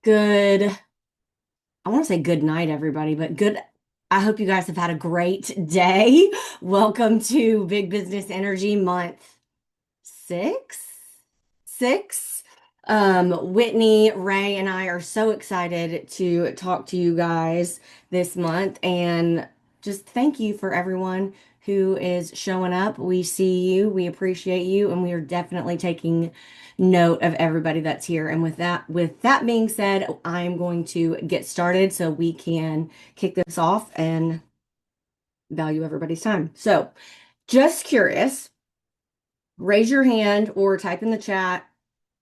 Good, I want to say good night, everybody, but good. I hope you guys have had a great day. Welcome to Big Business Energy Month six. Six. Whitney, Ray, and I are so excited to talk to you guys this month and just thank you for everyone who is showing up. We see you, we appreciate you, and we are definitely taking note of everybody that's here. And with that being said, I'm going to get started so we can kick this off and value everybody's time. So, just curious, raise your hand or type in the chat.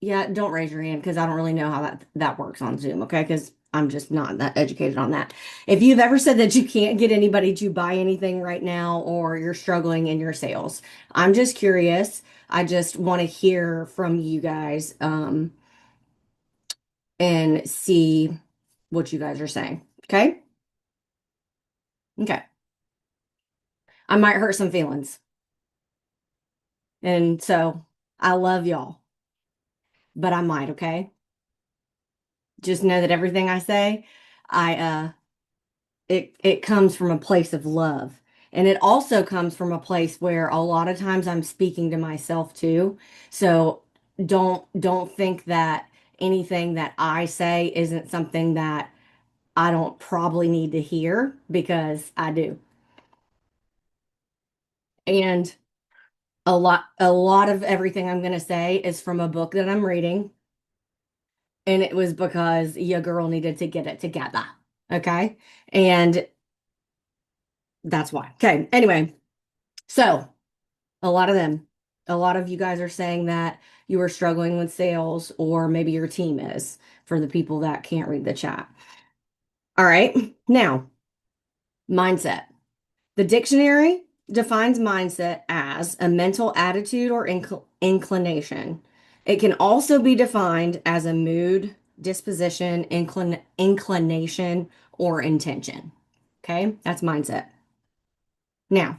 Yeah, don't raise your hand because I don't really know how that works on Zoom, okay? Because I'm just not that educated on that. If you've ever said that you can't get anybody to buy anything right now or you're struggling in your sales, I'm just curious. I just want to hear from you guys and see what you guys are saying. Okay? Okay. I might hurt some feelings. And so I love y'all, but I might, okay? Just know that everything I say, it comes from a place of love. And it also comes from a place where a lot of times I'm speaking to myself too. So don't think that anything that I say isn't something that I don't probably need to hear because I do. And a lot of everything I'm going to say is from a book that I'm reading, and it was because your girl needed to get it together. Okay? And that's why. Okay. Anyway, so a lot of them, a lot of you guys are saying that you are struggling with sales, or maybe your team is, for the people that can't read the chat. All right. Now, mindset. The dictionary defines mindset as a mental attitude or inclination. It can also be defined as a mood, disposition, inclination, or intention. Okay, that's mindset. Now,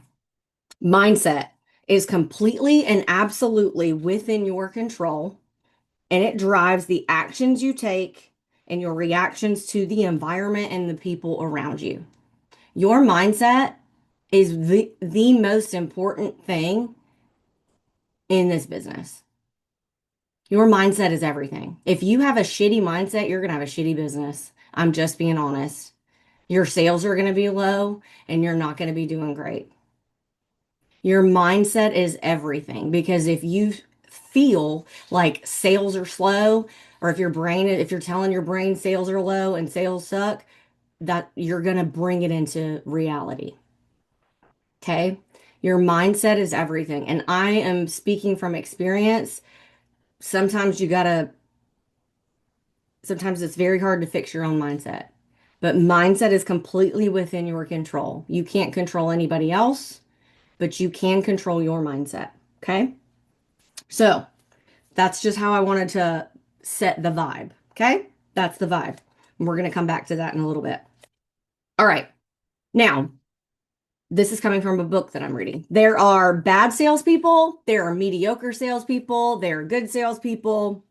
mindset is completely and absolutely within your control, and it drives the actions you take and your reactions to the environment and the people around you. Your mindset is the most important thing in this business. Your mindset is everything. If you have a shitty mindset, you're going to have a shitty business. I'm just being honest. Your sales are going to be low and you're not going to be doing great. Your mindset is everything, because if you feel like sales are slow, or if you're telling your brain sales are low and sales suck, that you're going to bring it into reality. Okay. Your mindset is everything. And I am speaking from experience. Sometimes sometimes it's very hard to fix your own mindset, but mindset is completely within your control. You can't control anybody else, but you can control your mindset. Okay. So that's just how I wanted to set the vibe. Okay. That's the vibe. And we're going to come back to that in a little bit. All right. Now, this is coming from a book that I'm reading. There are bad salespeople, there are mediocre salespeople, there are good salespeople,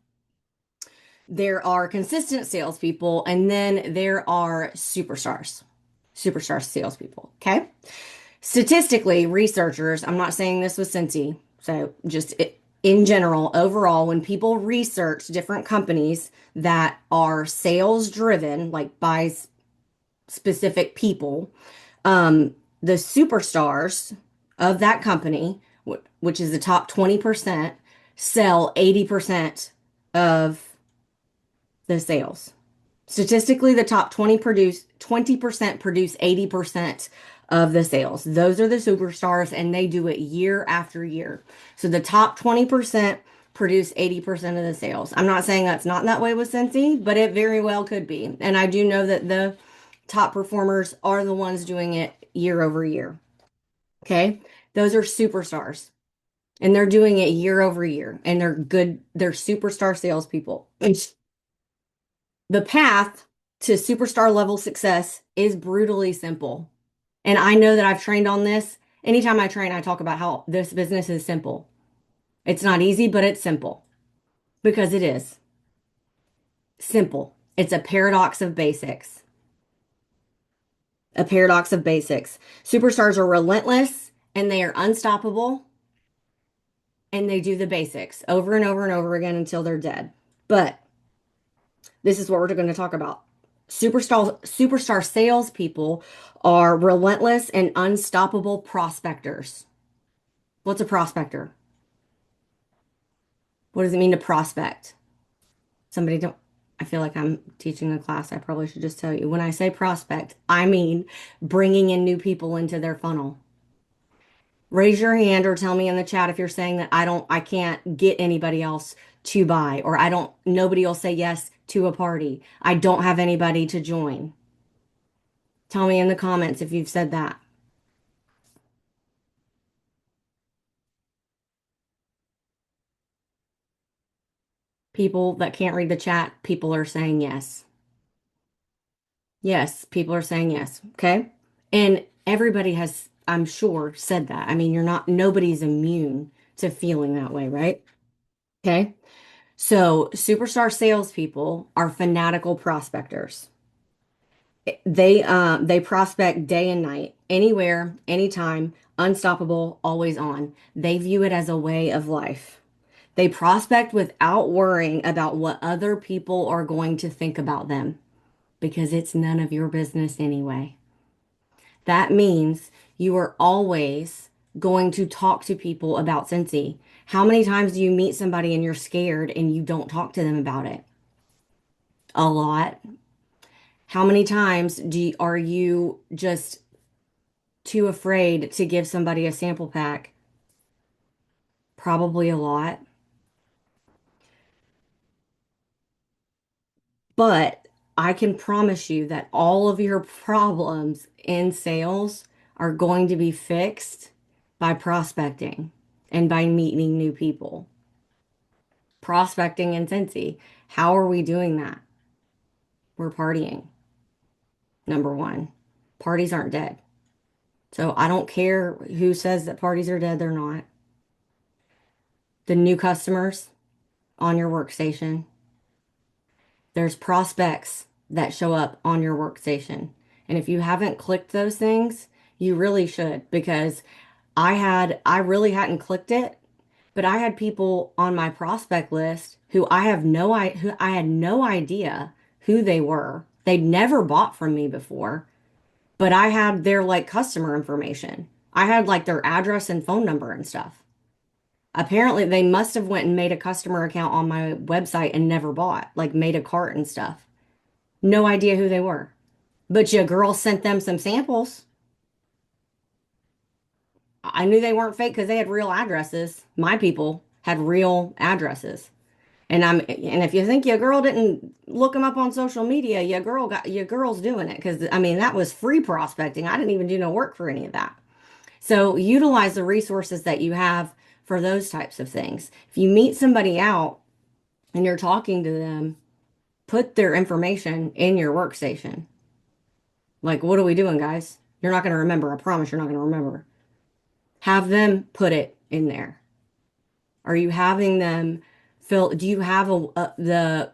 there are consistent salespeople, and then there are superstar salespeople. Okay. Statistically, researchers, I'm not saying this with Scentsy, so just in general, overall, when people research different companies that are sales driven, like by specific people, the superstars of that company, which is the top 20%, sell 80% of the sales. Statistically, the top 20% produce 80% of the sales. Those are the superstars, and they do it year after year. So the top 20% produce 80% of the sales. I'm not saying that's not that way with Scentsy, but it very well could be. And I do know that the top performers are the ones doing it year over year. Okay. Those are superstars, and they're doing it year over year, and they're superstar salespeople. The path to superstar level success is brutally simple. And I know that I've trained on this. Anytime I train, I talk about how this business is simple. It's not easy, but it's simple, because it is simple. It's a paradox of basics. A paradox of basics. Superstars are relentless and they are unstoppable and they do the basics over and over and over again until they're dead. But this is what we're going to talk about. Superstar salespeople are relentless and unstoppable prospectors. What's a prospector? What does it mean to prospect? Somebody don't. I feel like I'm teaching a class. I probably should just tell you. When I say prospect, I mean bringing in new people into their funnel. Raise your hand or tell me in the chat if you're saying that I can't get anybody else to buy, or nobody will say yes to a party. I don't have anybody to join. Tell me in the comments if you've said that. People that can't read the chat, people are saying yes. Yes, people are saying yes. Okay. And everybody has, I'm sure, said that. I mean, nobody's immune to feeling that way, right? Okay. So, superstar salespeople are fanatical prospectors. They prospect day and night, anywhere, anytime, unstoppable, always on. They view it as a way of life. They prospect without worrying about what other people are going to think about them because it's none of your business anyway. That means you are always going to talk to people about Scentsy. How many times do you meet somebody and you're scared and you don't talk to them about it? A lot. How many times are you just too afraid to give somebody a sample pack? Probably a lot. But I can promise you that all of your problems in sales are going to be fixed by prospecting and by meeting new people. Prospecting and Scentsy. How are we doing that? We're partying. Number one, parties aren't dead. So I don't care who says that parties are dead, they're not. The new customers on your workstation, there's prospects that show up on your workstation. And if you haven't clicked those things, you really should because I really hadn't clicked it, but I had people on my prospect list who I had no idea who they were. They'd never bought from me before, but I had their like customer information. I had like their address and phone number and stuff. Apparently, they must have went and made a customer account on my website and never bought, like made a cart and stuff. No idea who they were. But your girl sent them some samples. I knew they weren't fake because they had real addresses. My people had real addresses. And if you think your girl didn't look them up on social media, your girl's doing it because I mean that was free prospecting. I didn't even do no work for any of that. So utilize the resources that you have for those types of things. If you meet somebody out and you're talking to them, put their information in your workstation. Like, what are we doing, guys? You're not going to remember. I promise you're not going to remember. Have them put it in there. Are you having them fill? Do you have the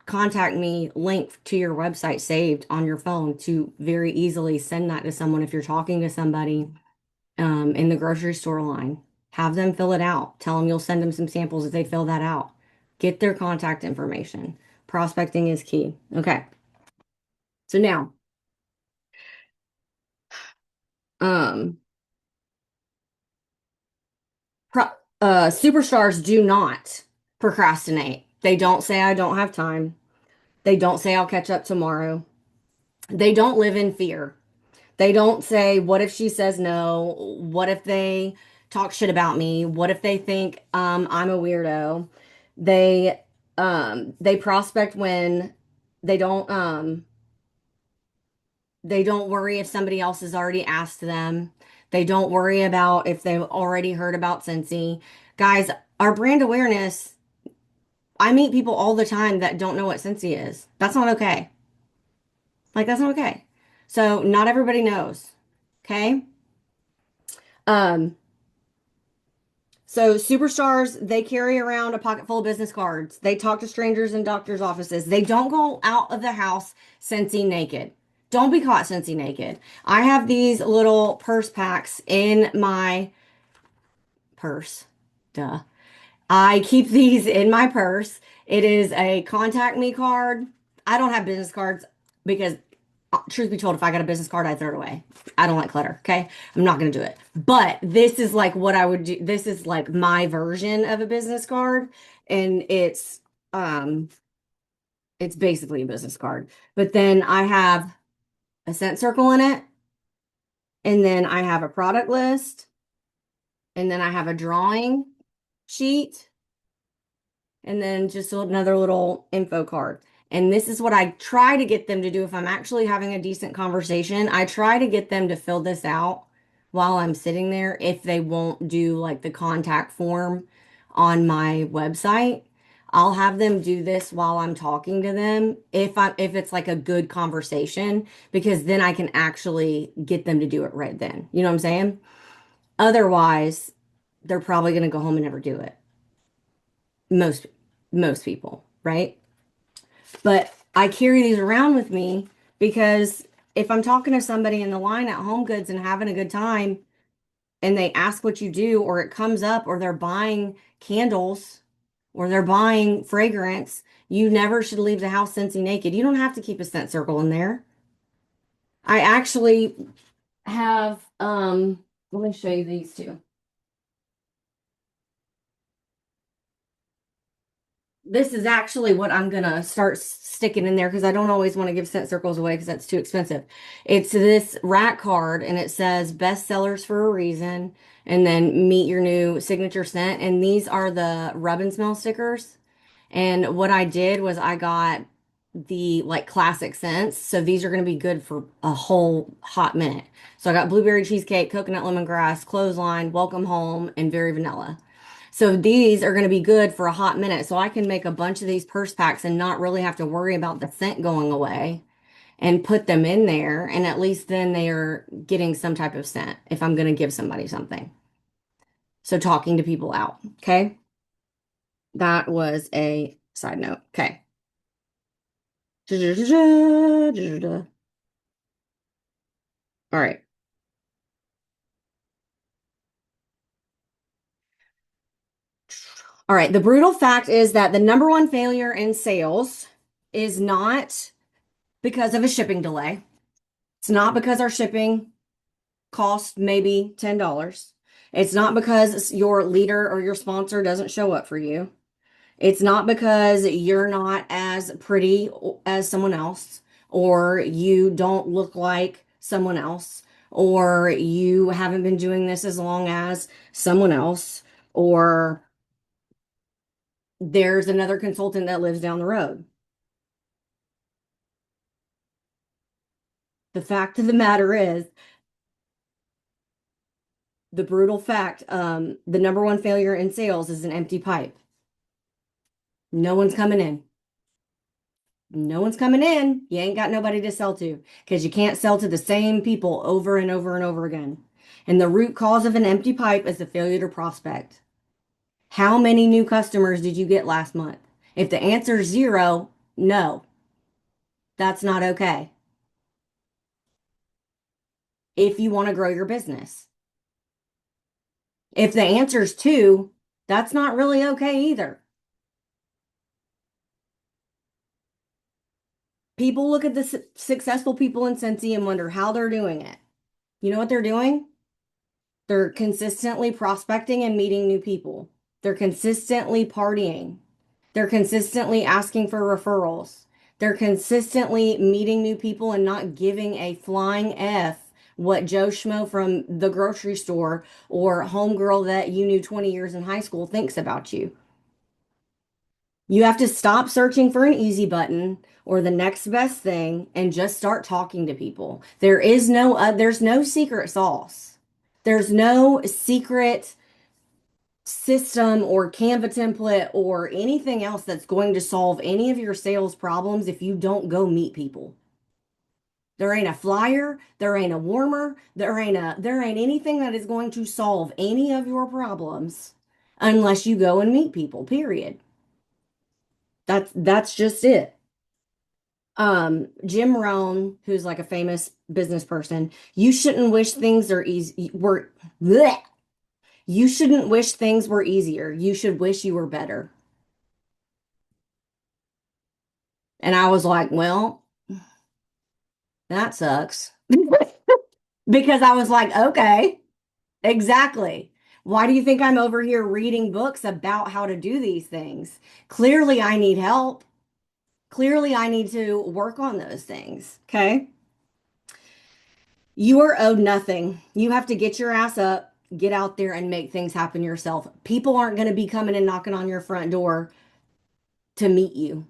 contact me link to your website saved on your phone to very easily send that to someone if you're talking to somebody in the grocery store line? Have them fill it out. Tell them you'll send them some samples if they fill that out. Get their contact information. Prospecting is key. Okay. So now, um, pro superstars do not procrastinate. They don't say, I don't have time. They don't say, I'll catch up tomorrow. They don't live in fear. They don't say, what if she says no? What if they talk shit about me? What if they think I'm a weirdo? They they prospect when they don't they don't worry if somebody else has already asked them. They don't worry about if they've already heard about Scentsy. Guys, our brand awareness, I meet people all the time that don't know what Scentsy is. That's not okay. Like that's not okay. So not everybody knows. Okay? Um So superstars, they carry around a pocket full of business cards. They talk to strangers in doctors' offices. They don't go out of the house Scentsy naked. Don't be caught Scentsy naked. I have these little purse packs in my purse. Duh. I keep these in my purse. It is a contact me card. I don't have business cards because, truth be told, if I got a business card, I'd throw it away. I don't like clutter. Okay. I'm not going to do it. But this is like what I would do. This is like my version of a business card. And um, it's basically a business card. But then I have a scent circle in it. And then I have a product list. And then I have a drawing sheet. And then just another little info card. And this is what I try to get them to do if I'm actually having a decent conversation. I try to get them to fill this out while I'm sitting there if they won't do like the contact form on my website. I'll have them do this while I'm talking to them if it's like a good conversation because then I can actually get them to do it right then. You know what I'm saying? Otherwise, they're probably going to go home and never do it. Most most people, right? But I carry these around with me because if I'm talking to somebody in the line at Home Goods and having a good time and they ask what you do or it comes up or they're buying candles or they're buying fragrance, you never should leave the house scentsy naked. You don't have to keep a scent circle in there. I actually have let me show you these two. This is actually what I'm gonna start sticking in there because I don't always want to give scent circles away because that's too expensive. It's this rack card and it says best sellers for a reason and then meet your new signature scent. And these are the rub and smell stickers. And what I did was I got the like classic scents. So these are going to be good for a whole hot minute. So I got blueberry cheesecake, coconut lemongrass, clothesline, welcome home, and very vanilla. So these are going to be good for a hot minute. So I can make a bunch of these purse packs and not really have to worry about the scent going away and put them in there. And at least then they are getting some type of scent if I'm going to give somebody something. So talking to people out. Okay. That was a side note. Okay. All right. All right. The brutal fact is that the number one failure in sales is not because of a shipping delay. It's not because our shipping cost maybe $10. It's not because your leader or your sponsor doesn't show up for you. It's not because you're not as pretty as someone else, or you don't look like someone else, or you haven't been doing this as long as someone else, or there's another consultant that lives down the road. The fact of the matter is, the brutal fact, the number one failure in sales is an empty pipe. No one's coming in. No one's coming in. You ain't got nobody to sell to because you can't sell to the same people over and over and over again. And the root cause of an empty pipe is the failure to prospect. How many new customers did you get last month? If the answer is zero, no, that's not okay. If you want to grow your business, if the answer is two, that's not really okay either. People look at the successful people in Scentsy and wonder how they're doing it. You know what they're doing? They're consistently prospecting and meeting new people. They're consistently partying. They're consistently asking for referrals. They're consistently meeting new people and not giving a flying F what Joe Schmo from the grocery store or homegirl that you knew 20 years in high school thinks about you. You have to stop searching for an easy button or the next best thing and just start talking to people. There's no secret sauce. There's no secret system or Canva template or anything else that's going to solve any of your sales problems if you don't go meet people. There ain't a flyer, there ain't a warmer, there ain't anything that is going to solve any of your problems unless you go and meet people, period. That's just it. Jim Rohn, who's like a famous business person, you shouldn't wish things are easy were bleh. You shouldn't wish things were easier. You should wish you were better. And I was like, well, that sucks. Because I was like, okay, exactly. Why do you think I'm over here reading books about how to do these things? Clearly, I need help. Clearly, I need to work on those things. Okay. You are owed nothing. You have to get your ass up, get out there, and make things happen yourself. People aren't going to be coming and knocking on your front door to meet you.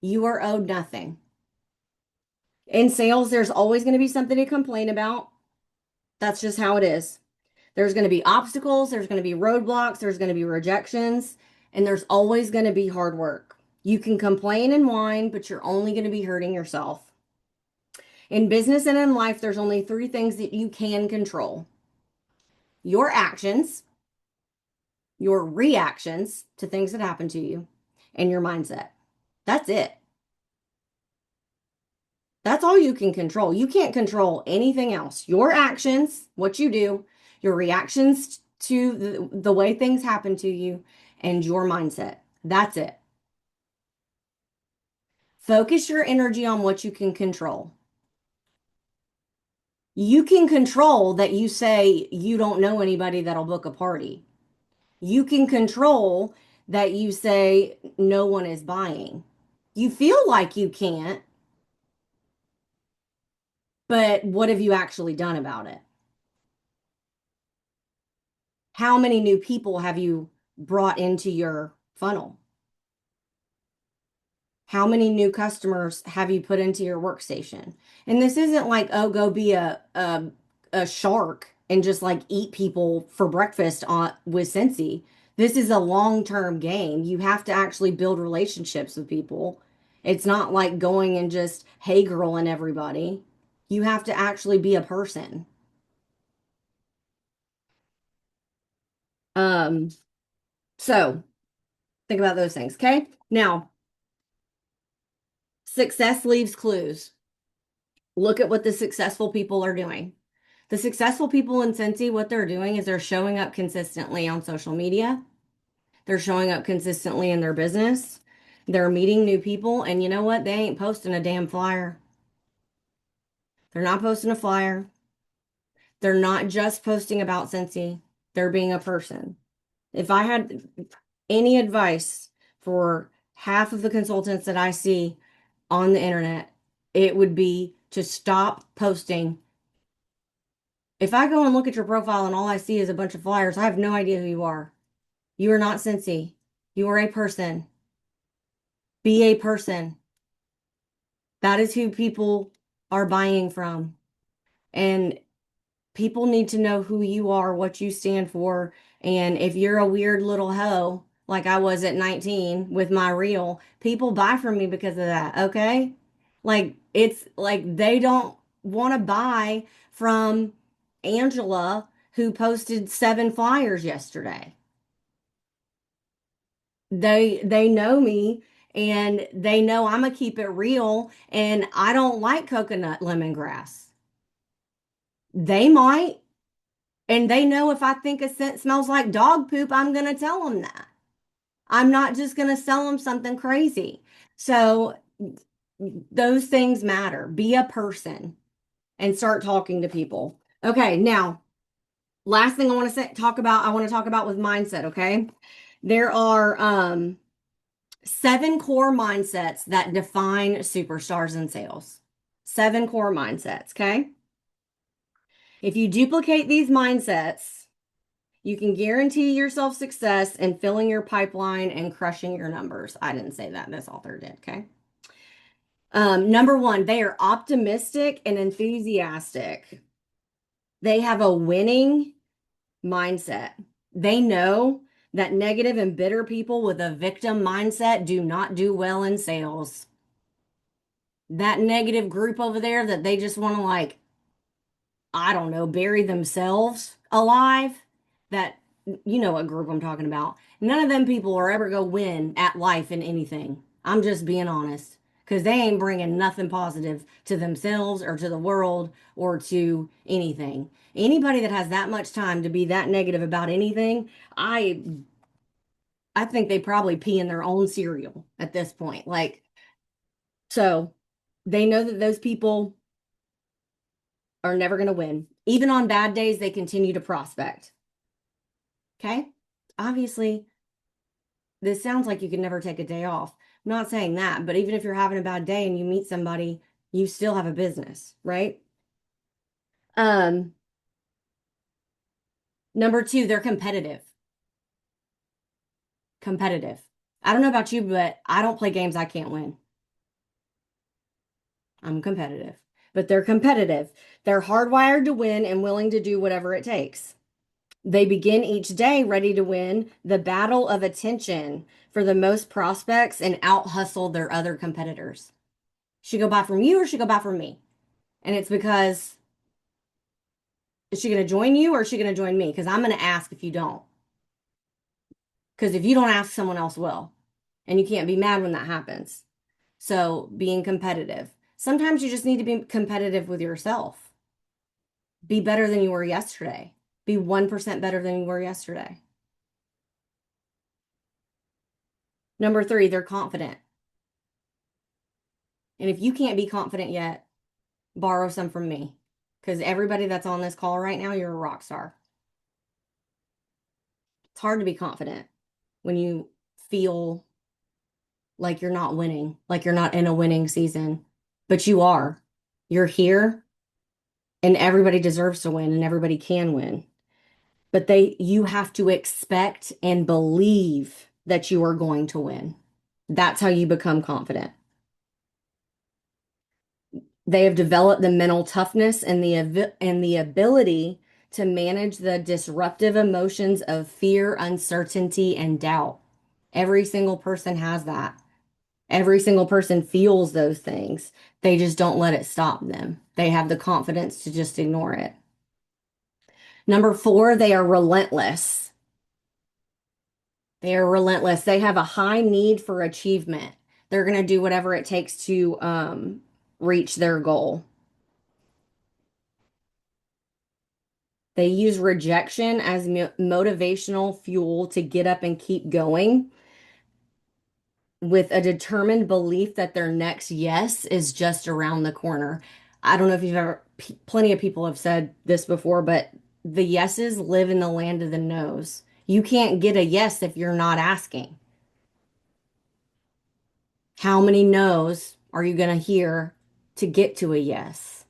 You are owed nothing. In sales, there's always going to be something to complain about. That's just how it is. There's going to be obstacles, there's going to be roadblocks, there's going to be rejections, and there's always going to be hard work. You can complain and whine, but you're only going to be hurting yourself. In business and in life, there's only three things that you can control: your actions, your reactions to things that happen to you, and your mindset. That's it. That's all you can control. You can't control anything else. Your actions, what you do, your reactions to the way things happen to you, and your mindset. That's it. Focus your energy on what you can control. You can control that you say you don't know anybody that'll book a party. You can control that you say no one is buying. You feel like you can't, but what have you actually done about it? How many new people have you brought into your funnel? How many new customers have you put into your workstation? And this isn't like, oh, go be a shark and just like eat people for breakfast on with Scentsy. This is a long-term game. You have to actually build relationships with people. It's not like going and just hey girling everybody. You have to actually be a person. Um, so think about those things, okay? Now, success leaves clues. Look at what the successful people are doing. The successful people in Scentsy, what they're doing is they're showing up consistently on social media. They're showing up consistently in their business. They're meeting new people. And you know what? They ain't posting a damn flyer. They're not posting a flyer. They're not just posting about Scentsy. They're being a person. If I had any advice for half of the consultants that I see on the internet, it would be to stop posting. If I go and look at your profile and all I see is a bunch of flyers, I have no idea who you are. You are not Scentsy. You are a person. Be a person. That is who people are buying from. And people need to know who you are, what you stand for. And if you're a weird little hoe, like I was at 19 with my reel, people buy from me because of that. Okay. Like it's like they don't want to buy from Angela who posted 7 flyers yesterday. They know me and they know I'm gonna keep it real and I don't like coconut lemongrass. They might, and they know if I think a scent smells like dog poop, I'm gonna tell them that. I'm not just gonna sell them something crazy. So those things matter. Be a person and start talking to people. Okay, now last thing I want to say talk about, I want to talk about with mindset, okay? There are 7 core mindsets that define superstars in sales. 7 core mindsets, okay? If you duplicate these mindsets, you can guarantee yourself success in filling your pipeline and crushing your numbers. I didn't say that. This author did, okay? Number one, they are optimistic and enthusiastic. They have a winning mindset. They know that negative and bitter people with a victim mindset do not do well in sales. That negative group over there that they just want to like, I don't know, bury themselves alive, that you know what group I'm talking about. None of them people are ever going to win at life in anything. I'm just being honest. Because they ain't bringing nothing positive to themselves or to the world or to anything. Anybody that has that much time to be that negative about anything, I I think they probably pee in their own cereal at this point. Like, so they know that those people are never going to win. Even on bad days, they continue to prospect. Okay. Obviously, this sounds like you can never take a day off. I'm not saying that, but even if you're having a bad day and you meet somebody, you still have a business, right? Um, Number two, they're competitive. Competitive. I don't know about you, but I don't play games I can't win. I'm competitive, but they're competitive. They're hardwired to win and willing to do whatever it takes. They begin each day ready to win the battle of attention for the most prospects and out hustle their other competitors. She go buy from you or she go buy from me? And it's because is she going to join you or is she going to join me? Because I'm going to ask if you don't. Because if you don't ask, someone else will. And you can't be mad when that happens. So being competitive. Sometimes you just need to be competitive with yourself. Be better than you were yesterday. Be 1% better than you were yesterday. Number three, they're confident. And if you can't be confident yet, borrow some from me. Because everybody that's on this call right now, you're a rock star. It's hard to be confident when you feel like you're not winning, like you're not in a winning season, but you are. You're here and everybody deserves to win and everybody can win. But you have to expect and believe that you are going to win. That's how you become confident. They have developed the mental toughness and the ability to manage the disruptive emotions of fear, uncertainty, and doubt. Every single person has that. Every single person feels those things. They just don't let it stop them. They have the confidence to just ignore it. Number four, they are relentless. They are relentless. They have a high need for achievement. They're going to do whatever it takes to reach their goal. They use rejection as motivational fuel to get up and keep going with a determined belief that their next yes is just around the corner. I don't know if you've ever, plenty of people have said this before, but the yeses live in the land of the no's. You can't get a yes if you're not asking. How many no's are you going to hear to get to a yes?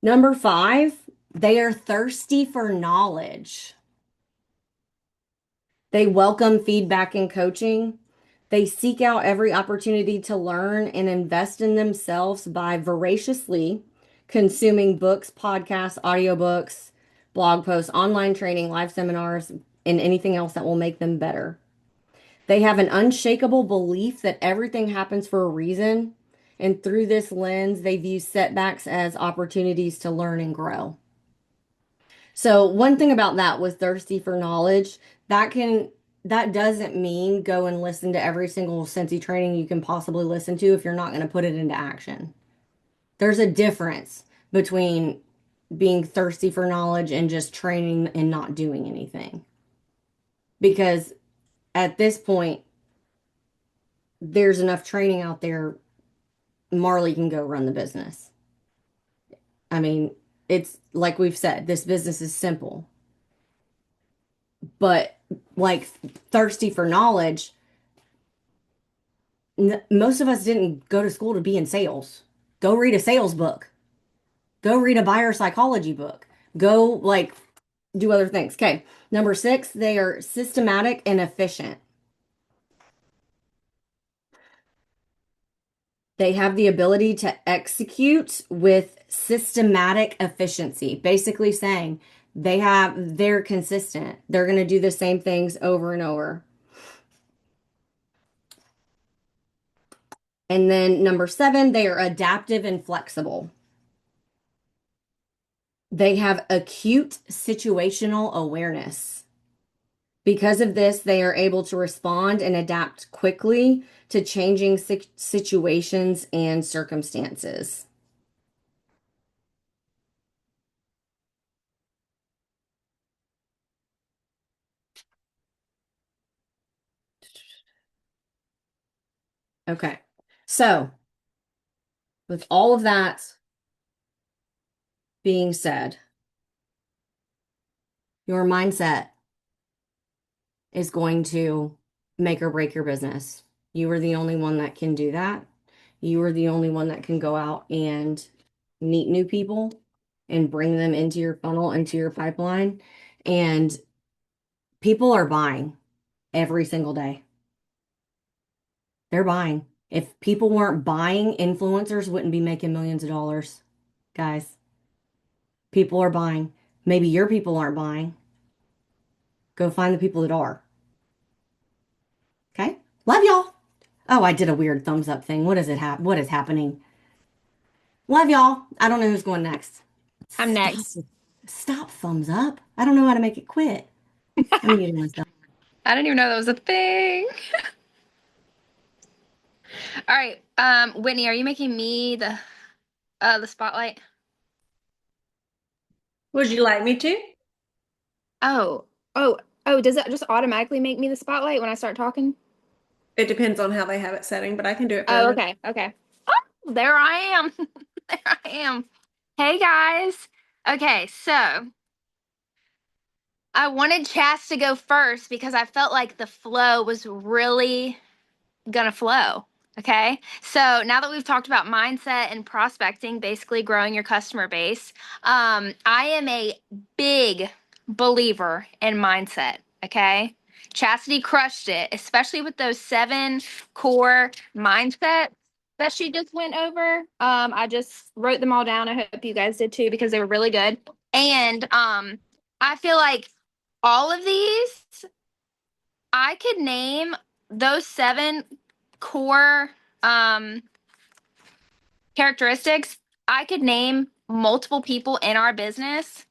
Number five, they are thirsty for knowledge. They welcome feedback and coaching. They seek out every opportunity to learn and invest in themselves by voraciously consuming books, podcasts, audiobooks, blog posts, online training, live seminars, and anything else that will make them better. They have an unshakable belief that everything happens for a reason. And through this lens, they view setbacks as opportunities to learn and grow. So one thing about that was thirsty for knowledge. That doesn't mean go and listen to every single Scentsy training you can possibly listen to if you're not going to put it into action. There's a difference between being thirsty for knowledge and just training and not doing anything. Because at this point, there's enough training out there. Marley can go run the business. I mean, it's like we've said, this business is simple, but like thirsty for knowledge, most of us didn't go to school to be in sales. Go read a sales book. Go read a buyer psychology book. Go like do other things. Okay. Number six, they are systematic and efficient. They have the ability to execute with systematic efficiency, basically saying they're consistent. They're going to do the same things over and over. And then number seven, they are adaptive and flexible. They have acute situational awareness. Because of this, they are able to respond and adapt quickly to changing situations and circumstances. Okay. So, with all of that being said, your mindset is going to make or break your business. You are the only one that can do that. You are the only one that can go out and meet new people and bring them into your funnel, into your pipeline. And people are buying every single day. They're buying. If people weren't buying, influencers wouldn't be making millions of dollars. Guys, people are buying. Maybe your people aren't buying. Go find the people that are. Okay? Love y'all. Oh, I did a weird thumbs up thing. What is happening? Love y'all. I don't know who's going next. I'm Stop. next. Stop thumbs up. I don't know how to make it quit. I'm muting myself. I didn't even know that was a thing. All right. Whitney, are you making me the spotlight? Would you like me to? Oh, oh, oh, does that just automatically make me the spotlight when I start talking? It depends on how they have it setting, but I can do it for Oh, everyone. okay, okay. Oh, there I am. There I am. Hey guys. Okay, so I wanted Chas to go first because I felt like the flow was really gonna flow. Okay. So now that we've talked about mindset and prospecting, basically growing your customer base, I am a big believer in mindset. Okay. Chastity crushed it, especially with those 7 core mindsets that she just went over. I just wrote them all down. I hope you guys did too because they were really good. And I feel like all of these I could name those 7 core um, characteristics. I could name multiple people in our business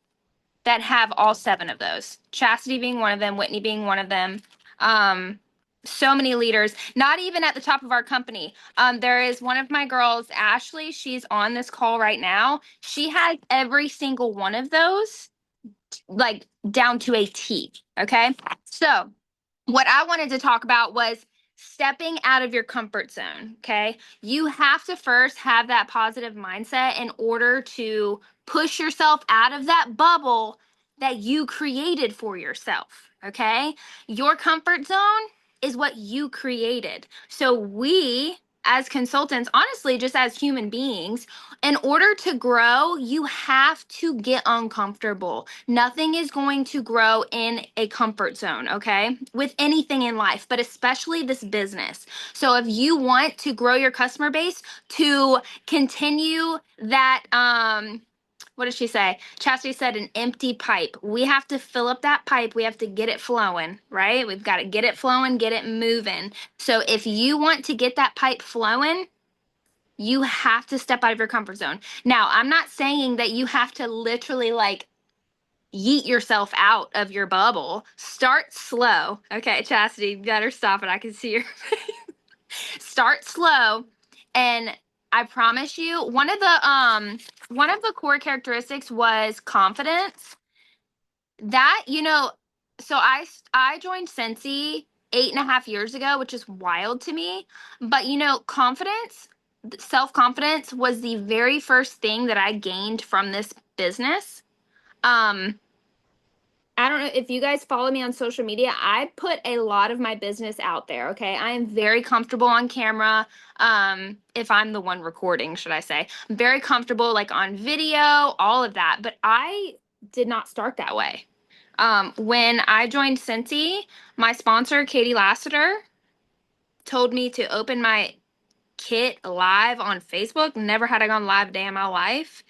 that have all 7 of those. Chastity being one of them, Whitney being one of them. Um, so many leaders, not even at the top of our company. There is one of my girls, Ashley. She's on this call right now. She has every single one of those, like down to a T. Okay. So, what I wanted to talk about was stepping out of your comfort zone. Okay. You have to first have that positive mindset in order to push yourself out of that bubble that you created for yourself. Okay. Your comfort zone is what you created. So, we, as consultants, honestly, just as human beings, in order to grow, you have to get uncomfortable. Nothing is going to grow in a comfort zone, okay? With anything in life, but especially this business. So if you want to grow your customer base to continue that what did she say? Chastity said an empty pipe. We have to fill up that pipe. We have to get it flowing, right? We've got to get it flowing, get it moving. So if you want to get that pipe flowing, you have to step out of your comfort zone. Now, I'm not saying that you have to literally like yeet yourself out of your bubble. Start slow. Okay, Chastity, you better stop it. I can see your start slow. And I promise you, one of the core characteristics was confidence. That, so I joined Scentsy 8.5 years ago, which is wild to me. But confidence, self-confidence was the very first thing that I gained from this business. Um, I don't know if you guys follow me on social media. I put a lot of my business out there. Okay. I am very comfortable on camera. If I'm the one recording, should I say, I'm very comfortable like on video, all of that. But I did not start that way. When I joined Scentsy, my sponsor, Katie Lassiter, told me to open my kit live on Facebook. Never had I gone live a day in my life.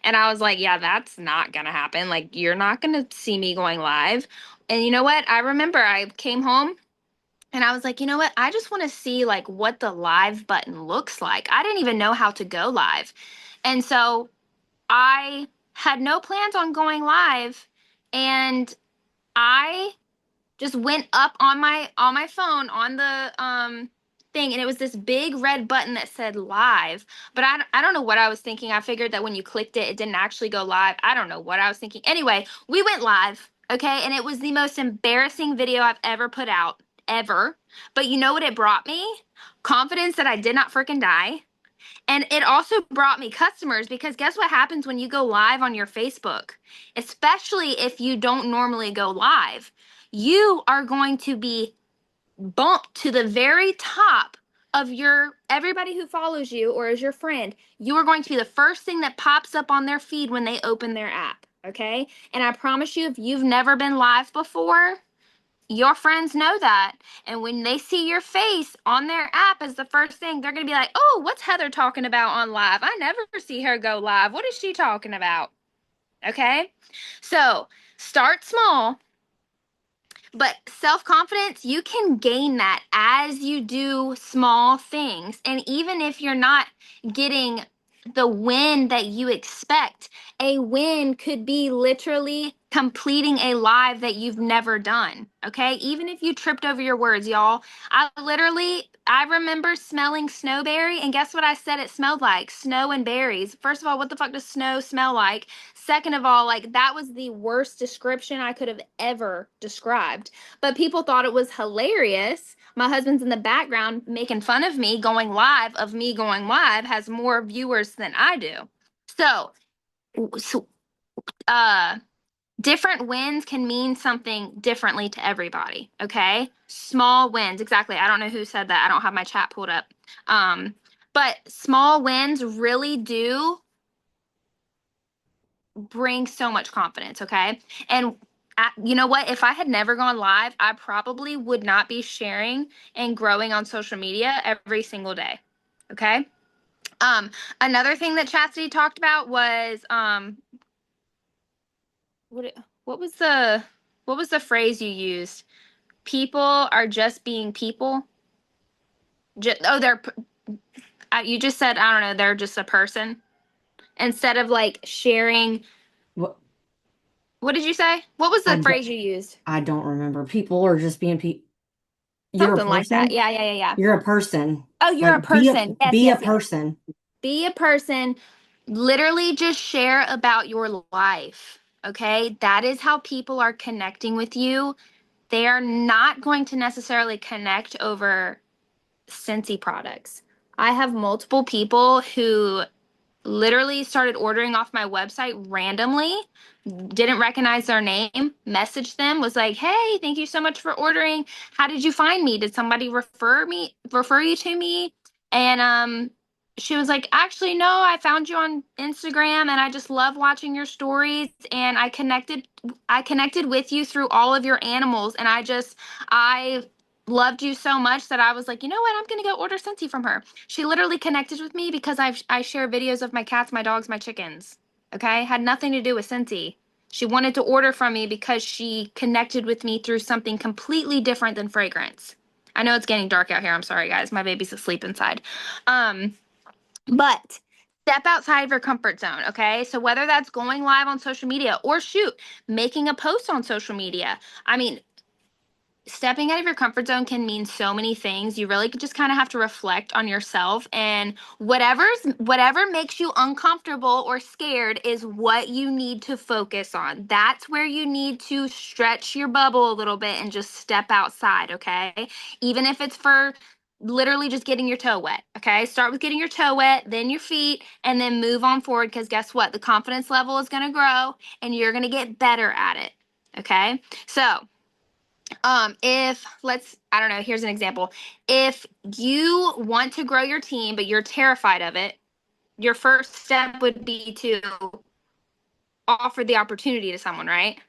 And I was like, yeah, that's not going to happen. Like, you're not going to see me going live. And you know what? I remember I came home and I was like, you know what? I just want to see like what the live button looks like. I didn't even know how to go live. And so I had no plans on going live, and I just went up on my phone on the thing, and it was this big red button that said live. But I don't know what I was thinking. I figured that when you clicked it, it didn't actually go live. I don't know what I was thinking. Anyway, we went live, okay? And it was the most embarrassing video I've ever put out, ever. But you know what it brought me? Confidence that I did not freaking die. And it also brought me customers, because guess what happens when you go live on your Facebook? Especially if you don't normally go live, you are going to be bumped to the very top of your everybody who follows you or is your friend. You are going to be the first thing that pops up on their feed when they open their app. Okay. And I promise you, if you've never been live before, your friends know that. And when they see your face on their app as the first thing, they're going to be like, oh, what's Heather talking about on live? I never see her go live. What is she talking about? Okay. So start small, but self-confidence, you can gain that as you do small things. And even if you're not getting the win that you expect, a win could be literally completing a live that you've never done. Okay. Even if you tripped over your words, y'all. I remember smelling snowberry, and guess what I said it smelled like? Snow and berries. First of all, what the fuck does snow smell like? Second of all, like, that was the worst description I could have ever described. But people thought it was hilarious. My husband's in the background making fun of me going live, has more viewers than I do. So, uh, different wins can mean something differently to everybody. Okay. Small wins. Exactly. I don't know who said that. I don't have my chat pulled up. But small wins really do bring so much confidence. Okay. And you know what? If I had never gone live, I probably would not be sharing and growing on social media every single day. Okay. Another thing that Chastity talked about was what was the phrase you used? People are just being people. You just said, I don't know, they're just a person instead of like sharing. What What did you say? What was I the don't, phrase you used? I don't remember. People are just being people. You're a Something like that. person. Yeah, yeah, yeah, yeah. You're a person. Oh, you're a Like be a person. Yes, be a yes, yes. person. Be a person. Literally just share about your life. Okay. That is how people are connecting with you. They are not going to necessarily connect over Scentsy products. I have multiple people who literally started ordering off my website randomly, didn't recognize their name, messaged them, was like, hey, thank you so much for ordering. How did you find me? Did somebody refer you to me? And she was like, actually, no, I found you on Instagram, and I just love watching your stories, and I connected with you through all of your animals, and I loved you so much that I was like, you know what? I'm gonna go order Scentsy from her. She literally connected with me because I share videos of my cats, my dogs, my chickens. Okay, had nothing to do with Scentsy. She wanted to order from me because she connected with me through something completely different than fragrance. I know it's getting dark out here. I'm sorry, guys. My baby's asleep inside. But step outside of your comfort zone, okay? So whether that's going live on social media or shoot, making a post on social media. I mean, stepping out of your comfort zone can mean so many things. You really just kind of have to reflect on yourself, and whatever makes you uncomfortable or scared is what you need to focus on. That's where you need to stretch your bubble a little bit and just step outside, okay? Even if it's for literally just getting your toe wet, okay? Start with getting your toe wet, then your feet, and then move on forward, because guess what? The confidence level is going to grow and you're going to get better at it, okay? So, if I don't know, here's an example. If you want to grow your team, but you're terrified of it, your first step would be to offer the opportunity to someone, right?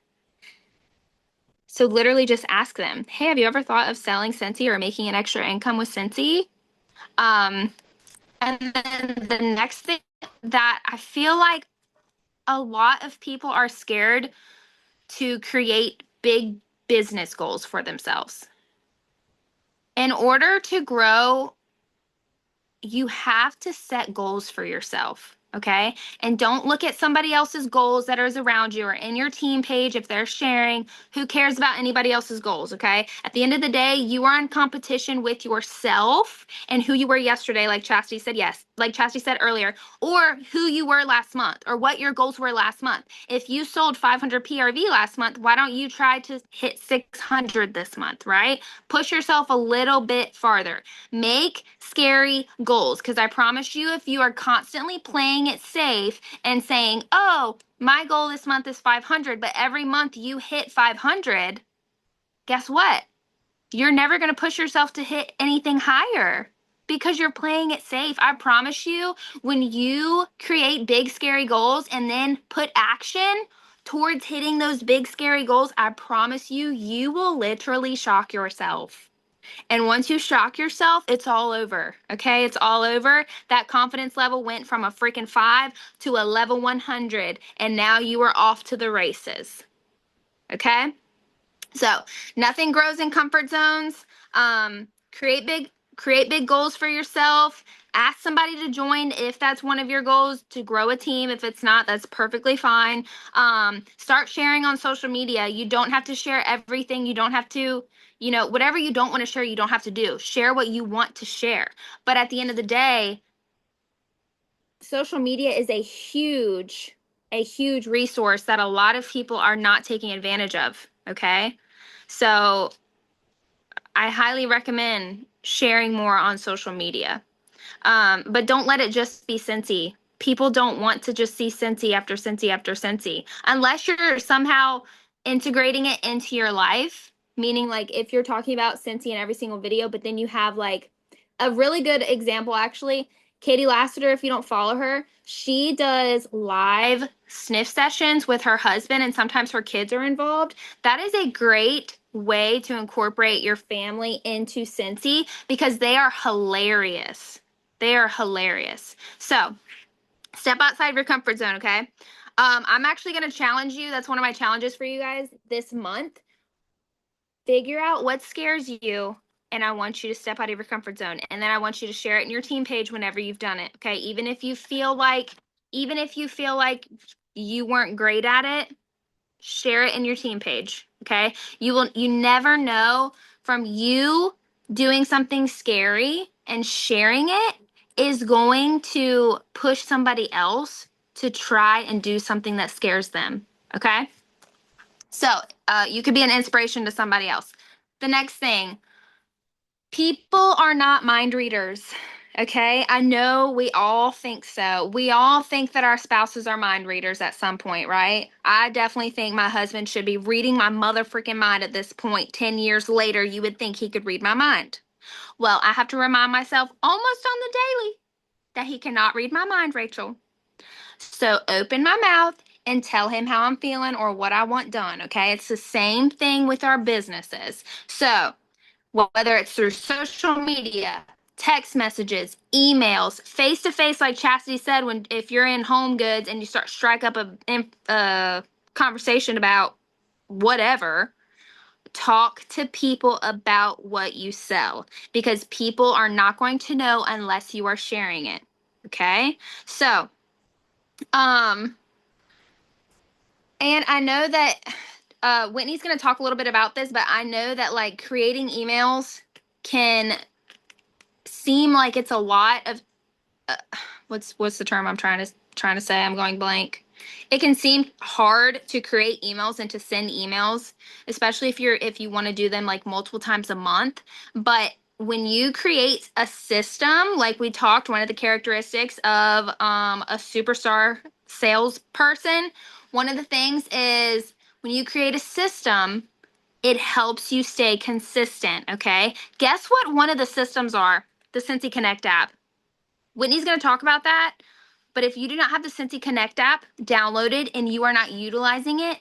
So literally just ask them, hey, have you ever thought of selling Scentsy or making an extra income with Scentsy? And then the next thing that I feel like a lot of people are scared to create big business goals for themselves. In order to grow, you have to set goals for yourself. Okay. And don't look at somebody else's goals that are around you or in your team page if they're sharing. Who cares about anybody else's goals? Okay. At the end of the day, you are in competition with yourself and who you were yesterday, like Chastity said, yes, like Chastity said earlier, or who you were last month or what your goals were last month. If you sold 500 PRV last month, why don't you try to hit 600 this month, right? Push yourself a little bit farther. Make scary goals because I promise you, if you are constantly playing it safe and saying, oh, my goal this month is 500, but every month you hit 500, guess what? You're never going to push yourself to hit anything higher because you're playing it safe. I promise you, when you create big, scary goals and then put action towards hitting those big, scary goals, I promise you, you will literally shock yourself. And once you shock yourself, it's all over. Okay, it's all over. That confidence level went from a freaking 5 to a level 100, and now you are off to the races. Okay, so nothing grows in comfort zones. Create big goals for yourself. Ask somebody to join if that's one of your goals to grow a team. If it's not, that's perfectly fine. Start sharing on social media. You don't have to share everything. You don't have to, whatever you don't want to share, you don't have to do. Share what you want to share. But at the end of the day, social media is a huge resource that a lot of people are not taking advantage of. Okay. So I highly recommend sharing more on social media. But don't let it just be Scentsy. People don't want to just see Scentsy after Scentsy after Scentsy. Unless you're somehow integrating it into your life, meaning like if you're talking about Scentsy in every single video, but then you have like a really good example actually. Katie Lassiter, if you don't follow her, she does live sniff sessions with her husband, and sometimes her kids are involved. That is a great way to incorporate your family into Scentsy because they are hilarious. They are hilarious. So step outside your comfort zone, okay? I'm actually going to challenge you. That's one of my challenges for you guys this month. Figure out what scares you, and I want you to step out of your comfort zone. And then I want you to share it in your team page whenever you've done it, okay? Even if you feel like you weren't great at it, share it in your team page, okay? You never know, from you doing something scary and sharing it is going to push somebody else to try and do something that scares them, okay? So you could be an inspiration to somebody else. The next thing, people are not mind readers. Okay, I know we all think so. We all think that our spouses are mind readers at some point, right? I definitely think my husband should be reading my mother freaking mind at this point. 10 years later, you would think he could read my mind. Well, I have to remind myself almost on the daily that he cannot read my mind, Rachel. So open my mouth and tell him how I'm feeling or what I want done, okay? It's the same thing with our businesses. So whether it's through social media, text messages, emails, face to face, like Chastity said, when if you're in home goods and you start strike up a conversation about whatever, talk to people about what you sell because people are not going to know unless you are sharing it. Okay, so um, and I know that Whitney's going to talk a little bit about this, but I know that like creating emails can seem like it's a lot of what's the term I'm trying to say? I'm going blank. It can seem hard to create emails and to send emails, especially if you want to do them like multiple times a month. But when you create a system, like we talked, one of the characteristics of a superstar salesperson, one of the things is when you create a system, it helps you stay consistent. Okay. Guess what? One of the systems are the Scentsy Connect app. Whitney's going to talk about that. But if you do not have the Scentsy Connect app downloaded and you are not utilizing it,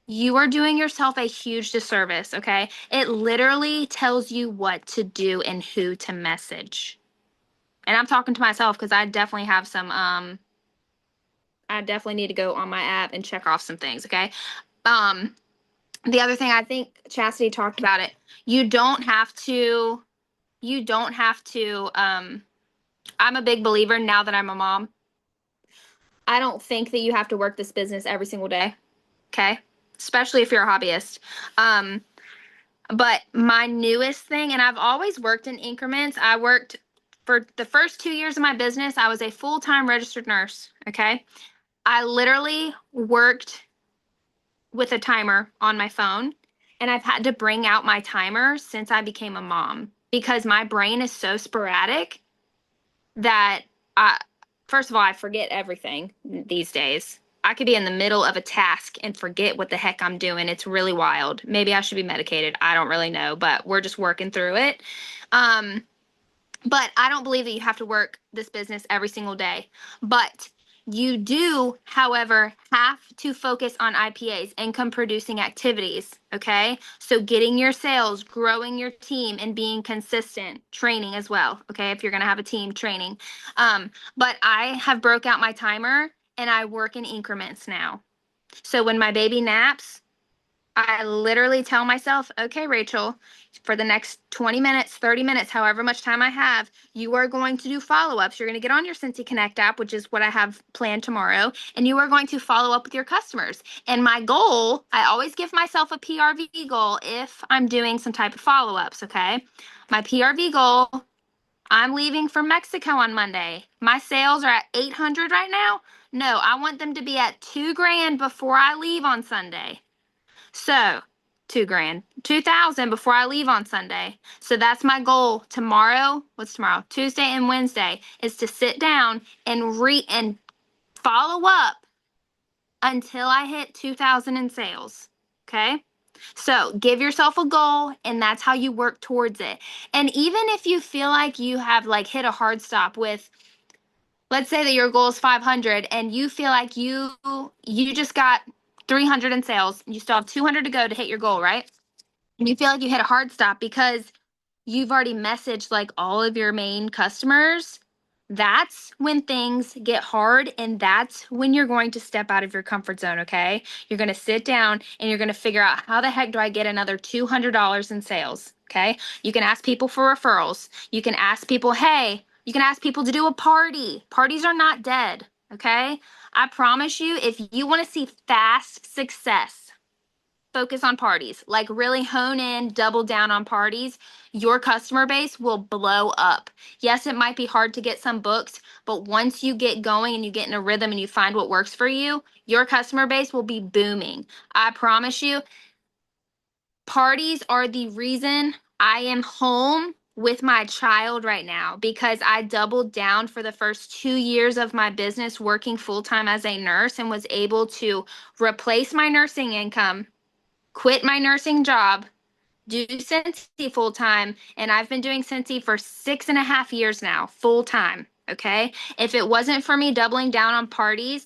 you are doing yourself a huge disservice, okay? It literally tells you what to do and who to message. And I'm talking to myself because I definitely have some, I definitely need to go on my app and check off some things, okay? The other thing, I think Chastity talked about it. You don't have to, I'm a big believer now that I'm a mom. I don't think that you have to work this business every single day. Okay. Especially if you're a hobbyist. Um, but my newest thing, and I've always worked in increments. I worked for the first 2 years of my business, I was a full-time registered nurse. Okay. I literally worked with a timer on my phone, and I've had to bring out my timer since I became a mom because my brain is so sporadic that I, first of all, I forget everything these days. I could be in the middle of a task and forget what the heck I'm doing. It's really wild. Maybe I should be medicated. I don't really know, but we're just working through it. Um, but I don't believe that you have to work this business every single day. But you do, however, have to focus on IPAs, income producing activities. Okay. So getting your sales, growing your team, and being consistent, training as well. Okay. If you're going to have a team, training. But I have broke out my timer and I work in increments now. So when my baby naps, I literally tell myself, okay, Rachel, for the next 20 minutes, 30 minutes, however much time I have, you are going to do follow ups. You're going to get on your Scentsy Connect app, which is what I have planned tomorrow, and you are going to follow up with your customers. And my goal, I always give myself a PRV goal if I'm doing some type of follow ups, okay? My PRV goal, I'm leaving for Mexico on Monday. My sales are at 800 right now. No, I want them to be at 2 grand before I leave on Sunday. So, 2 grand, 2,000 before I leave on Sunday. So that's my goal tomorrow. What's tomorrow? Tuesday and Wednesday is to sit down and follow up until I hit 2,000 in sales. Okay? So, give yourself a goal and that's how you work towards it. And even if you feel like you have like hit a hard stop with, let's say that your goal is 500 and you feel like you just got 300 in sales, you still have 200 to go to hit your goal, right? And you feel like you hit a hard stop because you've already messaged like all of your main customers, that's when things get hard and that's when you're going to step out of your comfort zone, okay? You're going to sit down and you're going to figure out how the heck do I get another $200 in sales, okay? You can ask people for referrals. You can ask people, hey, you can ask people to do a party. Parties are not dead, okay? I promise you, if you want to see fast success, focus on parties. Like really hone in, double down on parties. Your customer base will blow up. Yes, it might be hard to get some books, but once you get going and you get in a rhythm and you find what works for you, your customer base will be booming. I promise you, parties are the reason I am home with my child right now because I doubled down for the first 2 years of my business working full time as a nurse and was able to replace my nursing income, quit my nursing job, do Scentsy full time, and I've been doing Scentsy for 6.5 years now, full time. Okay. If it wasn't for me doubling down on parties,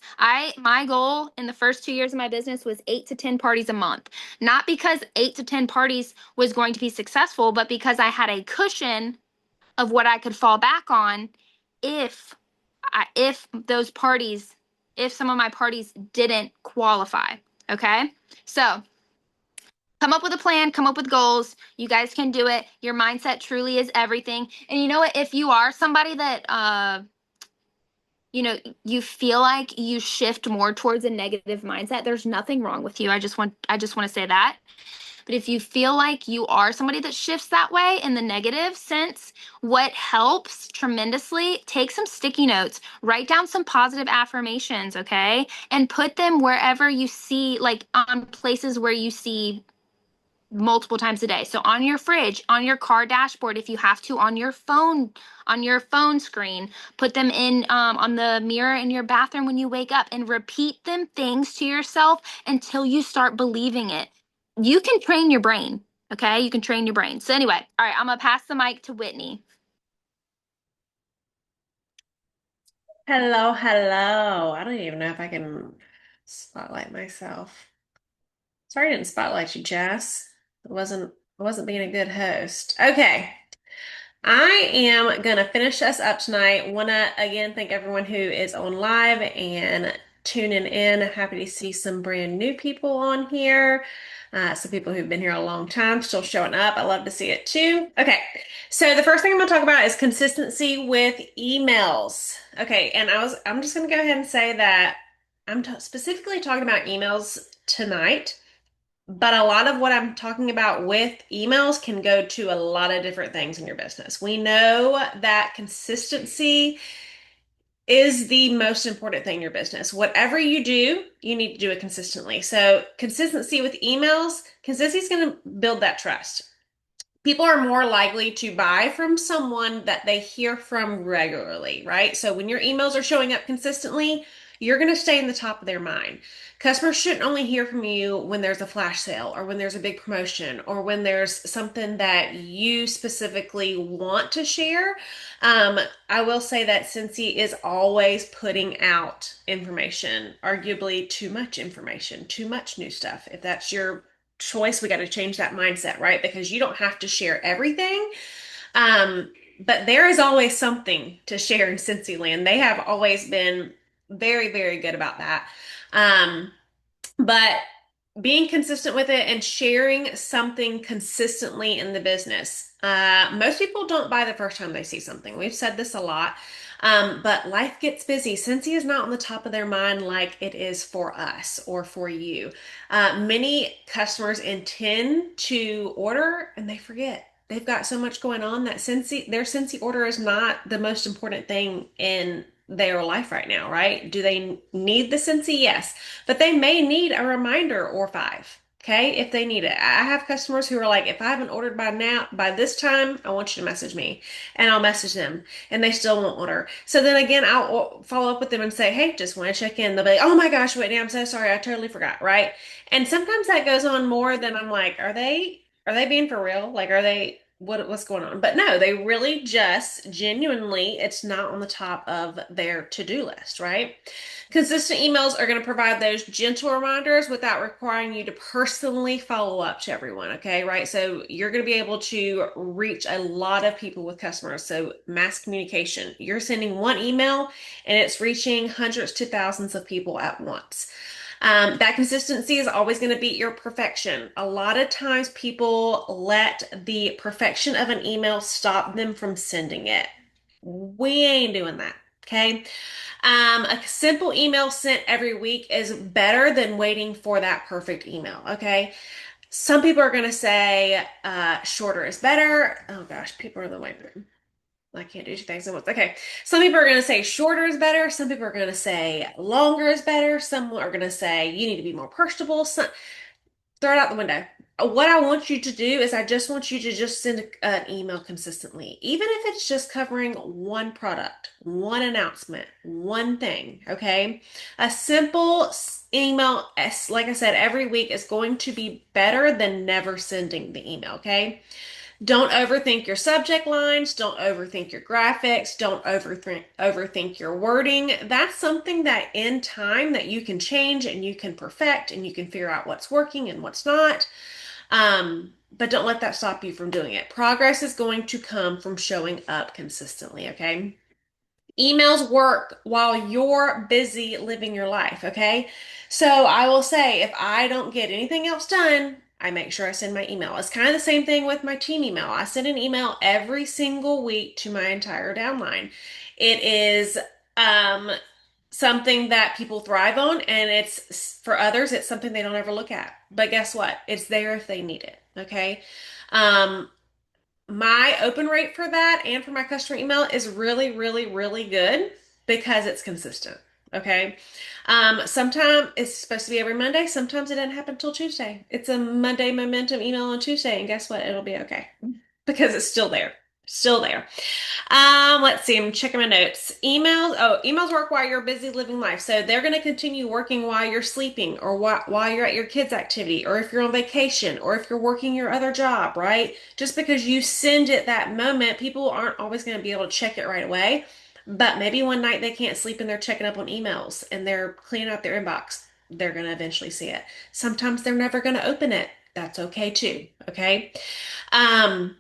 my goal in the first 2 years of my business was 8 to 10 parties a month. Not because 8 to 10 parties was going to be successful, but because I had a cushion of what I could fall back on if if those parties, if some of my parties didn't qualify. Okay. So come up with a plan, come up with goals. You guys can do it. Your mindset truly is everything. And you know what? If you are somebody that you feel like you shift more towards a negative mindset, there's nothing wrong with you. I just want to say that. But if you feel like you are somebody that shifts that way in the negative sense, what helps tremendously, take some sticky notes, write down some positive affirmations, okay? And put them wherever you see, like on places where you see multiple times a day. So on your fridge, on your car dashboard, if you have to, on your phone screen, put them in on the mirror in your bathroom when you wake up, and repeat them things to yourself until you start believing it. You can train your brain. Okay, you can train your brain. So anyway, all right, I'm gonna pass the mic to Whitney. Hello, hello. I don't even know if I can spotlight myself. Sorry I didn't spotlight you, Jess. I wasn't being a good host. Okay. I am gonna finish us up tonight. Wanna again thank everyone who is on live and tuning in. Happy to see some brand new people on here. Some people who've been here a long time still showing up. I love to see it too. Okay, so the first thing I'm going to talk about is consistency with emails. Okay, and I'm just going to go ahead and say that I'm specifically talking about emails tonight. But a lot of what I'm talking about with emails can go to a lot of different things in your business. We know that consistency is the most important thing in your business. Whatever you do, you need to do it consistently. So, consistency with emails, consistency is going to build that trust. People are more likely to buy from someone that they hear from regularly, right? So when your emails are showing up consistently, you're going to stay in the top of their mind. Customers shouldn't only hear from you when there's a flash sale or when there's a big promotion or when there's something that you specifically want to share. I will say that Scentsy is always putting out information, arguably too much information, too much new stuff. If that's your choice, we got to change that mindset, right? Because you don't have to share everything. But there is always something to share in Cincy Land. They have always been very, very good about that. But being consistent with it and sharing something consistently in the business. Most people don't buy the first time they see something. We've said this a lot. But life gets busy. Scentsy is not on the top of their mind like it is for us or for you. Many customers intend to order and they forget. They've got so much going on that their Scentsy order is not the most important thing in their life right now, right? Do they need the Scentsy? Yes, but they may need a reminder or five. Okay, if they need it. I have customers who are like, if I haven't ordered by this time, I want you to message me. And I'll message them and they still won't order. So then again, I'll follow up with them and say, hey, just want to check in. They'll be like, oh my gosh, Whitney, I'm so sorry. I totally forgot, right? And sometimes that goes on more than I'm like, are they being for real? Like, what's going on? But no, they really just genuinely, it's not on the top of their to-do list, right? Consistent emails are going to provide those gentle reminders without requiring you to personally follow up to everyone. Okay, right? So you're going to be able to reach a lot of people with customers. So mass communication. You're sending one email and it's reaching hundreds to thousands of people at once. That consistency is always going to beat your perfection. A lot of times people let the perfection of an email stop them from sending it. We ain't doing that. Okay. A simple email sent every week is better than waiting for that perfect email. Okay. Some people are going to say shorter is better. Oh gosh, people are the way. I can't do two things at once. Okay. Some people are going to say shorter is better. Some people are going to say longer is better. Some are going to say you need to be more personable. Throw it out the window. What I want you to do is I just want you to just send an email consistently, even if it's just covering one product, one announcement, one thing, okay? A simple email, like I said, every week is going to be better than never sending the email, okay? Don't overthink your subject lines. Don't overthink your graphics. Don't overthink your wording. That's something that in time that you can change and you can perfect and you can figure out what's working and what's not. But don't let that stop you from doing it. Progress is going to come from showing up consistently, okay? Emails work while you're busy living your life, okay? So I will say if I don't get anything else done, I make sure I send my email. It's kind of the same thing with my team email. I send an email every single week to my entire downline. It is something that people thrive on, and it's for others, it's something they don't ever look at. But guess what? It's there if they need it, okay? Um, my open rate for that and for my customer email is really, really, really good because it's consistent. Okay. Sometimes it's supposed to be every Monday. Sometimes it doesn't happen until Tuesday. It's a Monday momentum email on Tuesday, and guess what? It'll be okay because it's still there. Still there. Let's see. I'm checking my notes. Emails work while you're busy living life. So they're going to continue working while you're sleeping or while you're at your kids' activity or if you're on vacation or if you're working your other job, right? Just because you send it that moment, people aren't always going to be able to check it right away. But maybe one night they can't sleep and they're checking up on emails and they're cleaning out their inbox. They're going to eventually see it. Sometimes they're never going to open it. That's okay too. Okay. Um,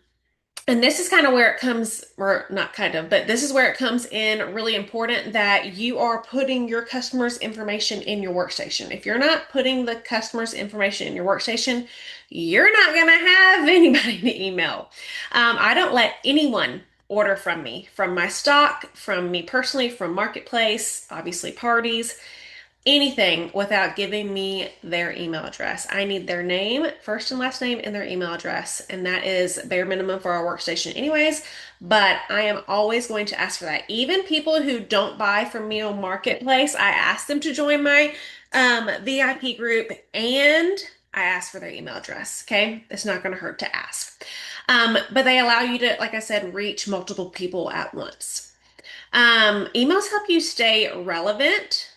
And this is kind of where it comes, or not kind of, but this is where it comes in really important that you are putting your customers' information in your workstation. If you're not putting the customer's information in your workstation, you're not going to have anybody to email. I don't let anyone order from me, from my stock, from me personally, from Marketplace, obviously parties, anything without giving me their email address. I need their name, first and last name, and their email address. And that is bare minimum for our workstation anyways, but I am always going to ask for that. Even people who don't buy from me on Marketplace, I ask them to join my VIP group and I ask for their email address. Okay. It's not going to hurt to ask. But they allow you to, like I said, reach multiple people at once. Emails help you stay relevant,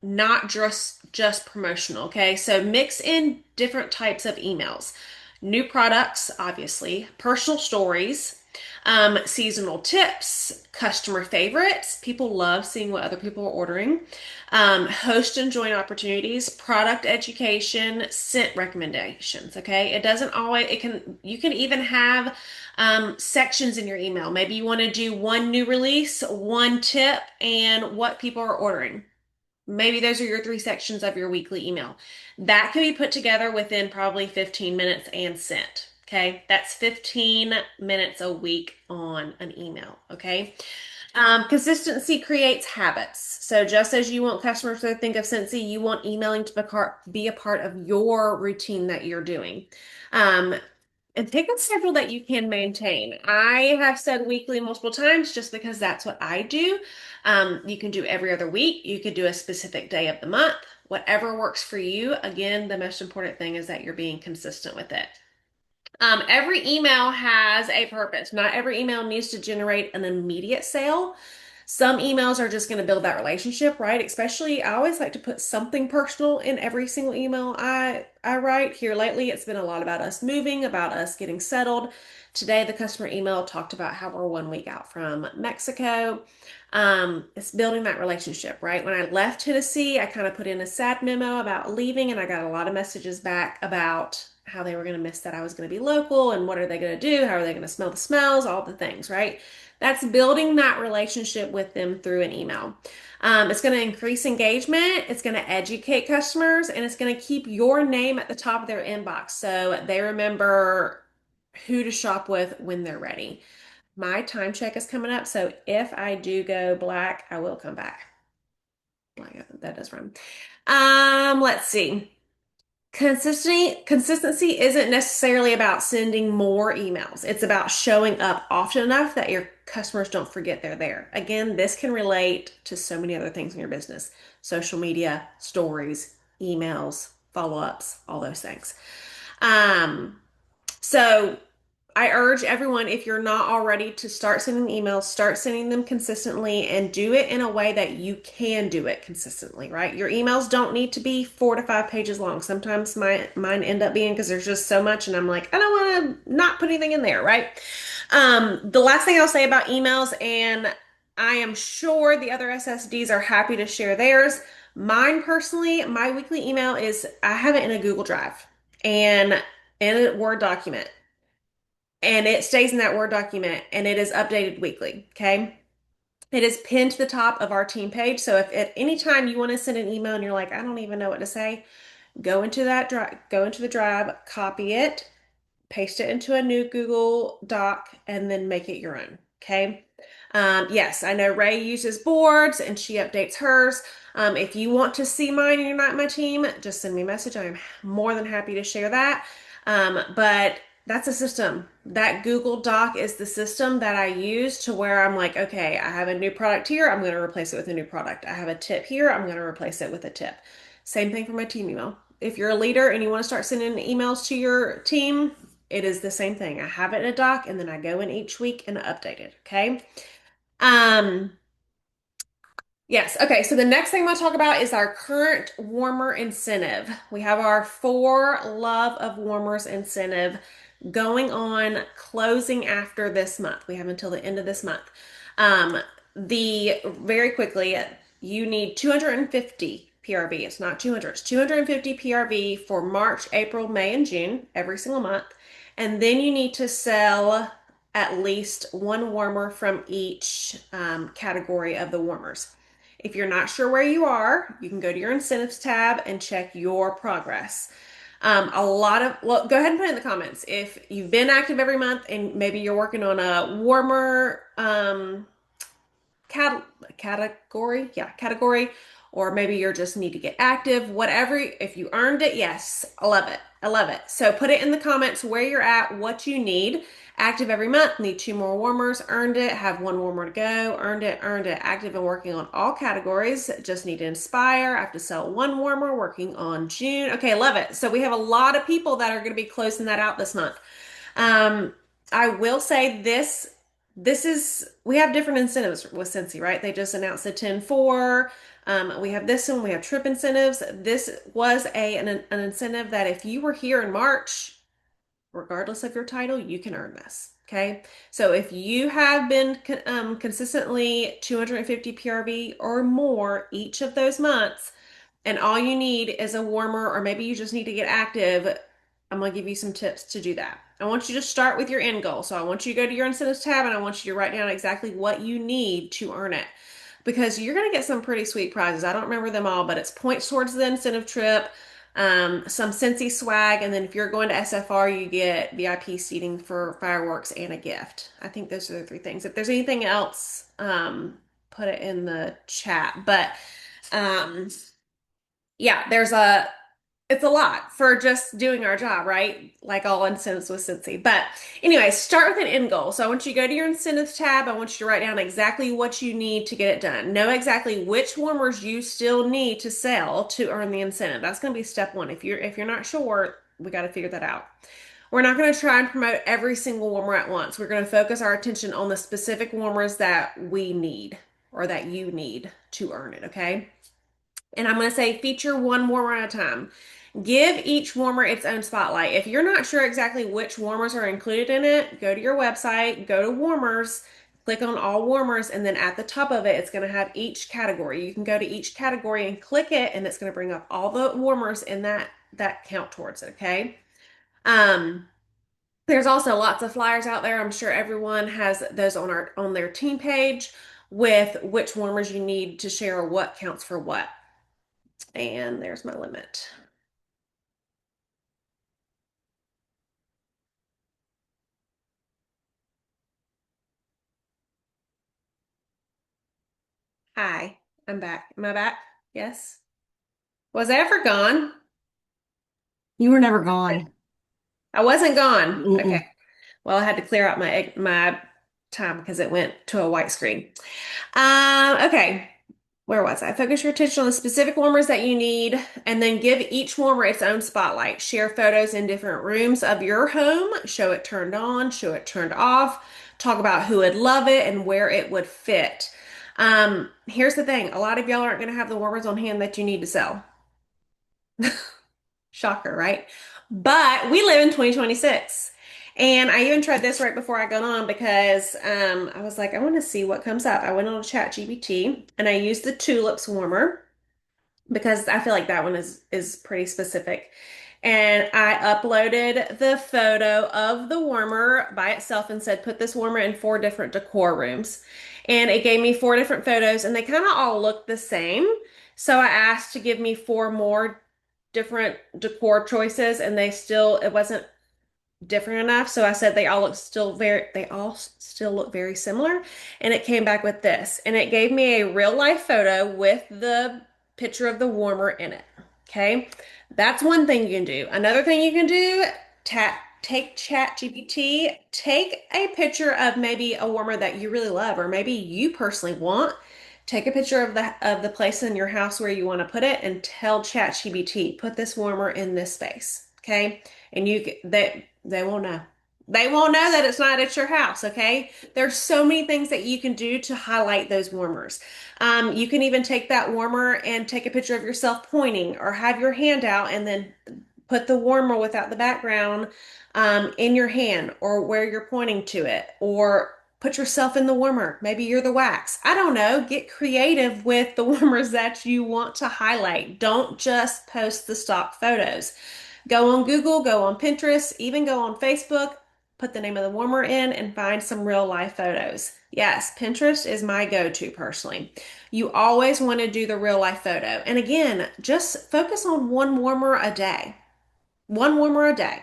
not just promotional. Okay, so mix in different types of emails, new products, obviously, personal stories, seasonal tips, customer favorites. People love seeing what other people are ordering. Host and join opportunities, product education, scent recommendations. Okay, it doesn't always. It can. You can even have sections in your email. Maybe you want to do one new release, one tip, and what people are ordering. Maybe those are your three sections of your weekly email. That can be put together within probably 15 minutes and sent. Okay, that's 15 minutes a week on an email. Okay, consistency creates habits. So just as you want customers to think of Scentsy, you want emailing to be a part of your routine that you're doing. Um, and pick a schedule that you can maintain. I have said weekly multiple times just because that's what I do. You can do every other week. You could do a specific day of the month, whatever works for you. Again, the most important thing is that you're being consistent with it. Every email has a purpose. Not every email needs to generate an immediate sale. Some emails are just going to build that relationship, right? Especially, I always like to put something personal in every single email I write. Here lately, it's been a lot about us moving, about us getting settled. Today, the customer email talked about how we're 1 week out from Mexico. It's building that relationship, right? When I left Tennessee, I kind of put in a sad memo about leaving, and I got a lot of messages back about how they were going to miss that I was going to be local and what are they going to do? How are they going to smell the smells? All the things, right? That's building that relationship with them through an email. It's going to increase engagement, it's going to educate customers, and it's going to keep your name at the top of their inbox so they remember who to shop with when they're ready. My time check is coming up, so if I do go black, I will come back. That does run. Let's see. Consistency isn't necessarily about sending more emails. It's about showing up often enough that your customers don't forget they're there. Again, this can relate to so many other things in your business: social media, stories, emails, follow-ups, all those things. Um, so I urge everyone, if you're not already, to start sending emails, start sending them consistently and do it in a way that you can do it consistently, right? Your emails don't need to be 4 to 5 pages long. Sometimes mine end up being because there's just so much and I'm like, I don't want to not put anything in there, right? The last thing I'll say about emails, and I am sure the other SSDs are happy to share theirs. Mine personally, my weekly email is, I have it in a Google Drive and in a Word document, and it stays in that Word document and it is updated weekly. Okay. It is pinned to the top of our team page. So if at any time you want to send an email and you're like, I don't even know what to say, go into that drive, go into the drive, copy it, paste it into a new Google Doc, and then make it your own. Okay. Yes, I know Ray uses boards and she updates hers. If you want to see mine and you're not my team, just send me a message. I'm more than happy to share that. But that's a system. That Google Doc is the system that I use to where I'm like, okay, I have a new product here. I'm going to replace it with a new product. I have a tip here. I'm going to replace it with a tip. Same thing for my team email. If you're a leader and you want to start sending emails to your team, it is the same thing. I have it in a doc and then I go in each week and update it. Okay. Um, yes. Okay. So the next thing I'm going to talk about is our current warmer incentive. We have our For Love of Warmers incentive going on, closing after this month. We have until the end of this month. The very quickly, you need 250 PRV. It's not 200, it's 250 PRV for March, April, May, and June, every single month. And then you need to sell at least one warmer from each category of the warmers. If you're not sure where you are, you can go to your incentives tab and check your progress. Well, go ahead and put it in the comments if you've been active every month and maybe you're working on a warmer cat category, yeah, category, or maybe you just need to get active, whatever. If you earned it, yes, I love it. I love it. So put it in the comments where you're at, what you need. Active every month, need two more warmers, earned it, have one warmer to go, earned it, active and working on all categories, just need to inspire, I have to sell one warmer, working on June. Okay, love it. So we have a lot of people that are going to be closing that out this month. Um, I will say this is we have different incentives with Scentsy, right? They just announced the 10-4. We have this one, we have trip incentives. This was an incentive that if you were here in March, regardless of your title, you can earn this. Okay. So if you have been consistently 250 PRV or more each of those months, and all you need is a warmer, or maybe you just need to get active, I'm going to give you some tips to do that. I want you to start with your end goal. So I want you to go to your incentives tab and I want you to write down exactly what you need to earn it because you're going to get some pretty sweet prizes. I don't remember them all, but it's points towards the incentive trip, some Scentsy swag, and then if you're going to SFR, you get VIP seating for fireworks and a gift. I think those are the three things. If there's anything else, put it in the chat. But um, yeah, it's a lot for just doing our job, right? Like all incentives with Scentsy. But anyway, start with an end goal. So I want you to go to your incentives tab. I want you to write down exactly what you need to get it done. Know exactly which warmers you still need to sell to earn the incentive. That's going to be step one. If you're not sure, we got to figure that out. We're not going to try and promote every single warmer at once. We're going to focus our attention on the specific warmers that we need or that you need to earn it, okay? And I'm going to say feature one warmer at a time. Give each warmer its own spotlight. If you're not sure exactly which warmers are included in it, go to your website, go to warmers, click on all warmers, and then at the top of it, it's going to have each category. You can go to each category and click it, and it's going to bring up all the warmers in that count towards it, okay? Um, there's also lots of flyers out there. I'm sure everyone has those on their team page with which warmers you need to share what counts for what. And there's my limit. Hi, I'm back. Am I back? Yes. Was I ever gone? You were never gone. I wasn't gone. Okay. Mm-mm. Well, I had to clear out my time because it went to a white screen. Okay. Where was I? Focus your attention on the specific warmers that you need, and then give each warmer its own spotlight. Share photos in different rooms of your home. Show it turned on, show it turned off. Talk about who would love it and where it would fit. Here's the thing. A lot of y'all aren't going to have the warmers on hand that you need to sell. Shocker, right? But we live in 2026. And I even tried this right before I got on because I was like, I want to see what comes up. I went on Chat GPT and I used the tulips warmer because I feel like that one is pretty specific. And I uploaded the photo of the warmer by itself and said, put this warmer in 4 different decor rooms. And it gave me 4 different photos and they kind of all look the same. So I asked to give me 4 more different decor choices and it wasn't different enough. So I said they all still look very similar. And it came back with this. And it gave me a real life photo with the picture of the warmer in it. Okay. That's one thing you can do. Another thing you can do, take ChatGPT, take a picture of maybe a warmer that you really love, or maybe you personally want. Take a picture of the place in your house where you want to put it and tell ChatGPT, put this warmer in this space. Okay. And they won't know. They won't know that it's not at your house, okay? There's so many things that you can do to highlight those warmers. You can even take that warmer and take a picture of yourself pointing or have your hand out and then put the warmer without the background in your hand or where you're pointing to it, or put yourself in the warmer. Maybe you're the wax. I don't know. Get creative with the warmers that you want to highlight. Don't just post the stock photos. Go on Google, go on Pinterest, even go on Facebook. put the name of the warmer in, and find some real life photos. Yes, Pinterest is my go-to personally. You always want to do the real life photo. And again, just focus on one warmer a day. One warmer a day.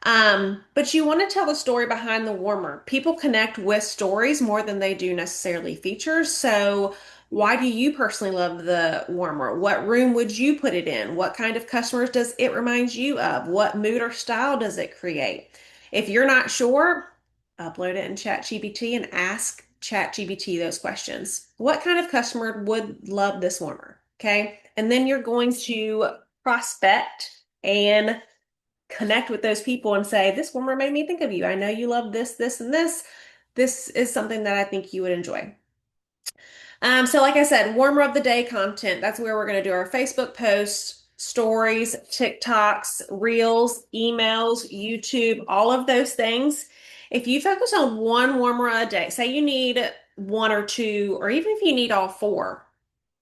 But you want to tell the story behind the warmer. People connect with stories more than they do necessarily features. So, why do you personally love the warmer? What room would you put it in? What kind of customers does it remind you of? What mood or style does it create? If you're not sure, upload it in ChatGPT and ask ChatGPT those questions. What kind of customer would love this warmer? Okay. And then you're going to prospect and connect with those people and say, this warmer made me think of you. I know you love this, this, and this. This is something that I think you would enjoy. So like I said, warmer of the day content. That's where we're going to do our Facebook posts, stories, TikToks, reels, emails, YouTube, all of those things. If you focus on one warmer a day, say you need one or two, or even if you need all four,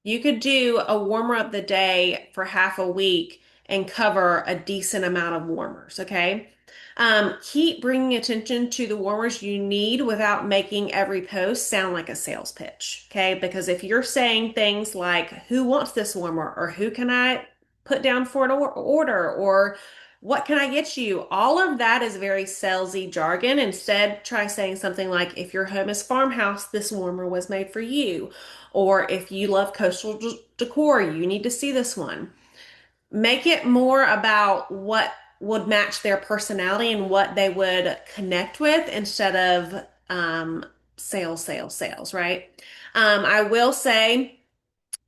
you could do a warmer of the day for half a week and cover a decent amount of warmers, okay? Keep bringing attention to the warmers you need without making every post sound like a sales pitch, okay? Because if you're saying things like, who wants this warmer? Or who can I put down for an order? Or what can I get you? All of that is very salesy jargon. Instead, try saying something like, if your home is farmhouse, this warmer was made for you. Or if you love coastal decor, you need to see this one. Make it more about what would match their personality and what they would connect with instead of sales, sales, sales, right? I will say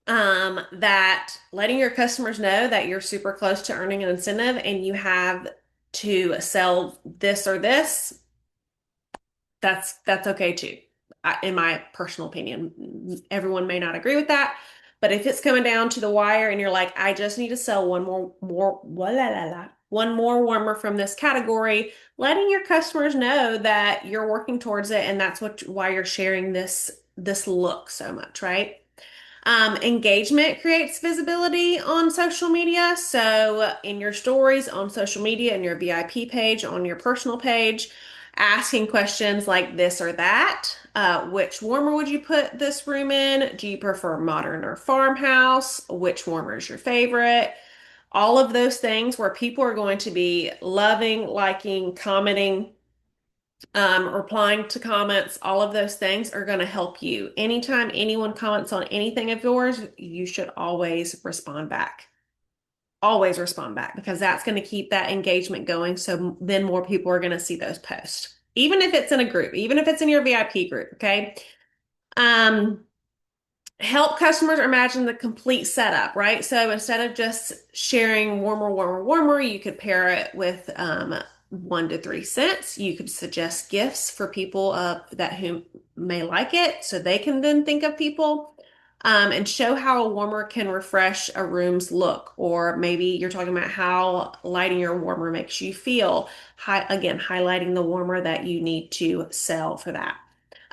that letting your customers know that you're super close to earning an incentive and you have to sell this or this, that's okay too, in my personal opinion. Everyone may not agree with that, but if it's coming down to the wire and you're like, I just need to sell one more warmer from this category, letting your customers know that you're working towards it and that's why you're sharing this look so much, right? Engagement creates visibility on social media. So in your stories on social media, in your VIP page, on your personal page, asking questions like this or that. Which warmer would you put this room in? Do you prefer modern or farmhouse? Which warmer is your favorite? All of those things where people are going to be loving, liking, commenting, replying to comments, all of those things are going to help you. Anytime anyone comments on anything of yours, you should always respond back. Always respond back because that's going to keep that engagement going. So then more people are going to see those posts, even if it's in a group, even if it's in your VIP group. Okay. Um, Help customers imagine the complete setup, right? So instead of just sharing warmer, warmer, warmer, you could pair it with 1 to 3 scents. You could suggest gifts for people that who may like it, so they can then think of people. And show how a warmer can refresh a room's look, or maybe you're talking about how lighting your warmer makes you feel. Again, highlighting the warmer that you need to sell for that.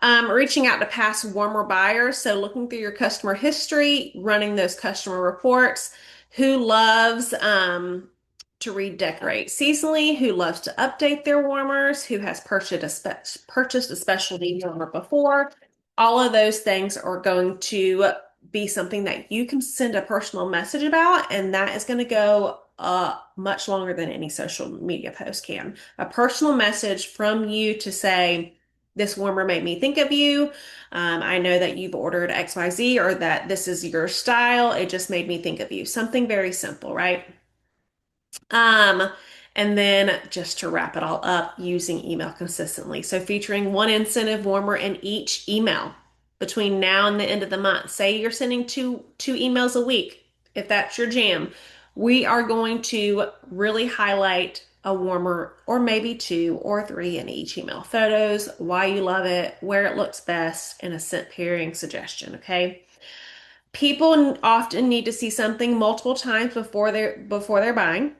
Reaching out to past warmer buyers. So looking through your customer history, running those customer reports. Who loves to redecorate seasonally? Who loves to update their warmers? Who has purchased a specialty warmer before? All of those things are going to be something that you can send a personal message about, and that is going to go much longer than any social media post can. A personal message from you to say, this warmer made me think of you. I know that you've ordered XYZ or that this is your style. It just made me think of you. Something very simple, right? Um, and then just to wrap it all up, using email consistently. So featuring one incentive warmer in each email between now and the end of the month. Say you're sending two emails a week, if that's your jam. We are going to really highlight a warmer or maybe 2 or 3 in each email. Photos, why you love it, where it looks best, and a scent pairing suggestion, okay? People often need to see something multiple times before they're buying.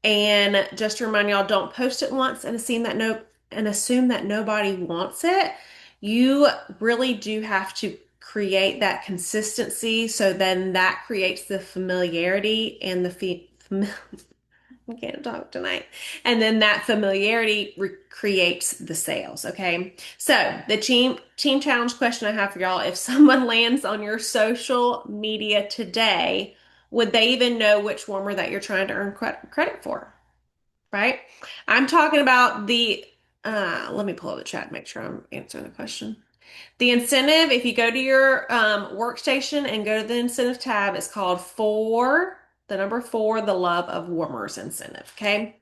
And just to remind y'all, don't post it once and assume that nobody wants it. You really do have to create that consistency, so then that creates the familiarity and We can't talk tonight. And then that familiarity creates the sales. Okay. So the team challenge question I have for y'all, if someone lands on your social media today, would they even know which warmer that you're trying to earn credit for? Right? I'm talking about let me pull up the chat and make sure I'm answering the question. The incentive, if you go to your workstation and go to the incentive tab, it's called the number four, the Love of Warmers incentive. Okay.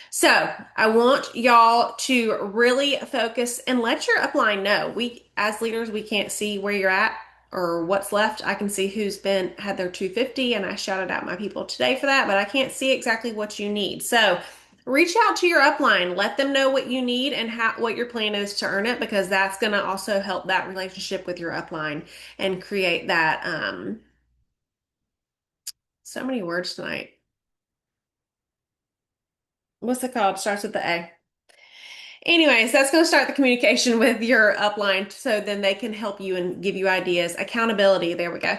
So I want y'all to really focus and let your upline know. We, as leaders, we can't see where you're at or what's left. I can see who's had their 250, and I shouted out my people today for that, but I can't see exactly what you need. So reach out to your upline, let them know what you need and what your plan is to earn it, because that's going to also help that relationship with your upline and create that. So many words tonight. What's it called? Starts with the A. Anyways, that's going to start the communication with your upline so then they can help you and give you ideas. Accountability, there we go,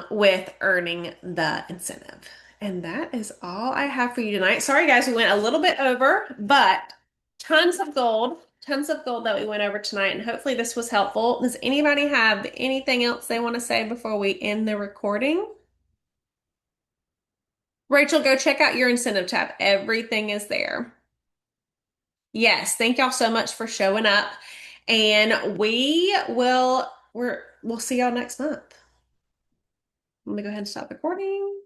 with earning the incentive. And that is all I have for you tonight. Sorry, guys, we went a little bit over, but tons of gold that we went over tonight. And hopefully this was helpful. Does anybody have anything else they want to say before we end the recording? Rachel, go check out your incentive tab. Everything is there. Yes, thank y'all so much for showing up. And we'll see y'all next month. Let me go ahead and stop recording.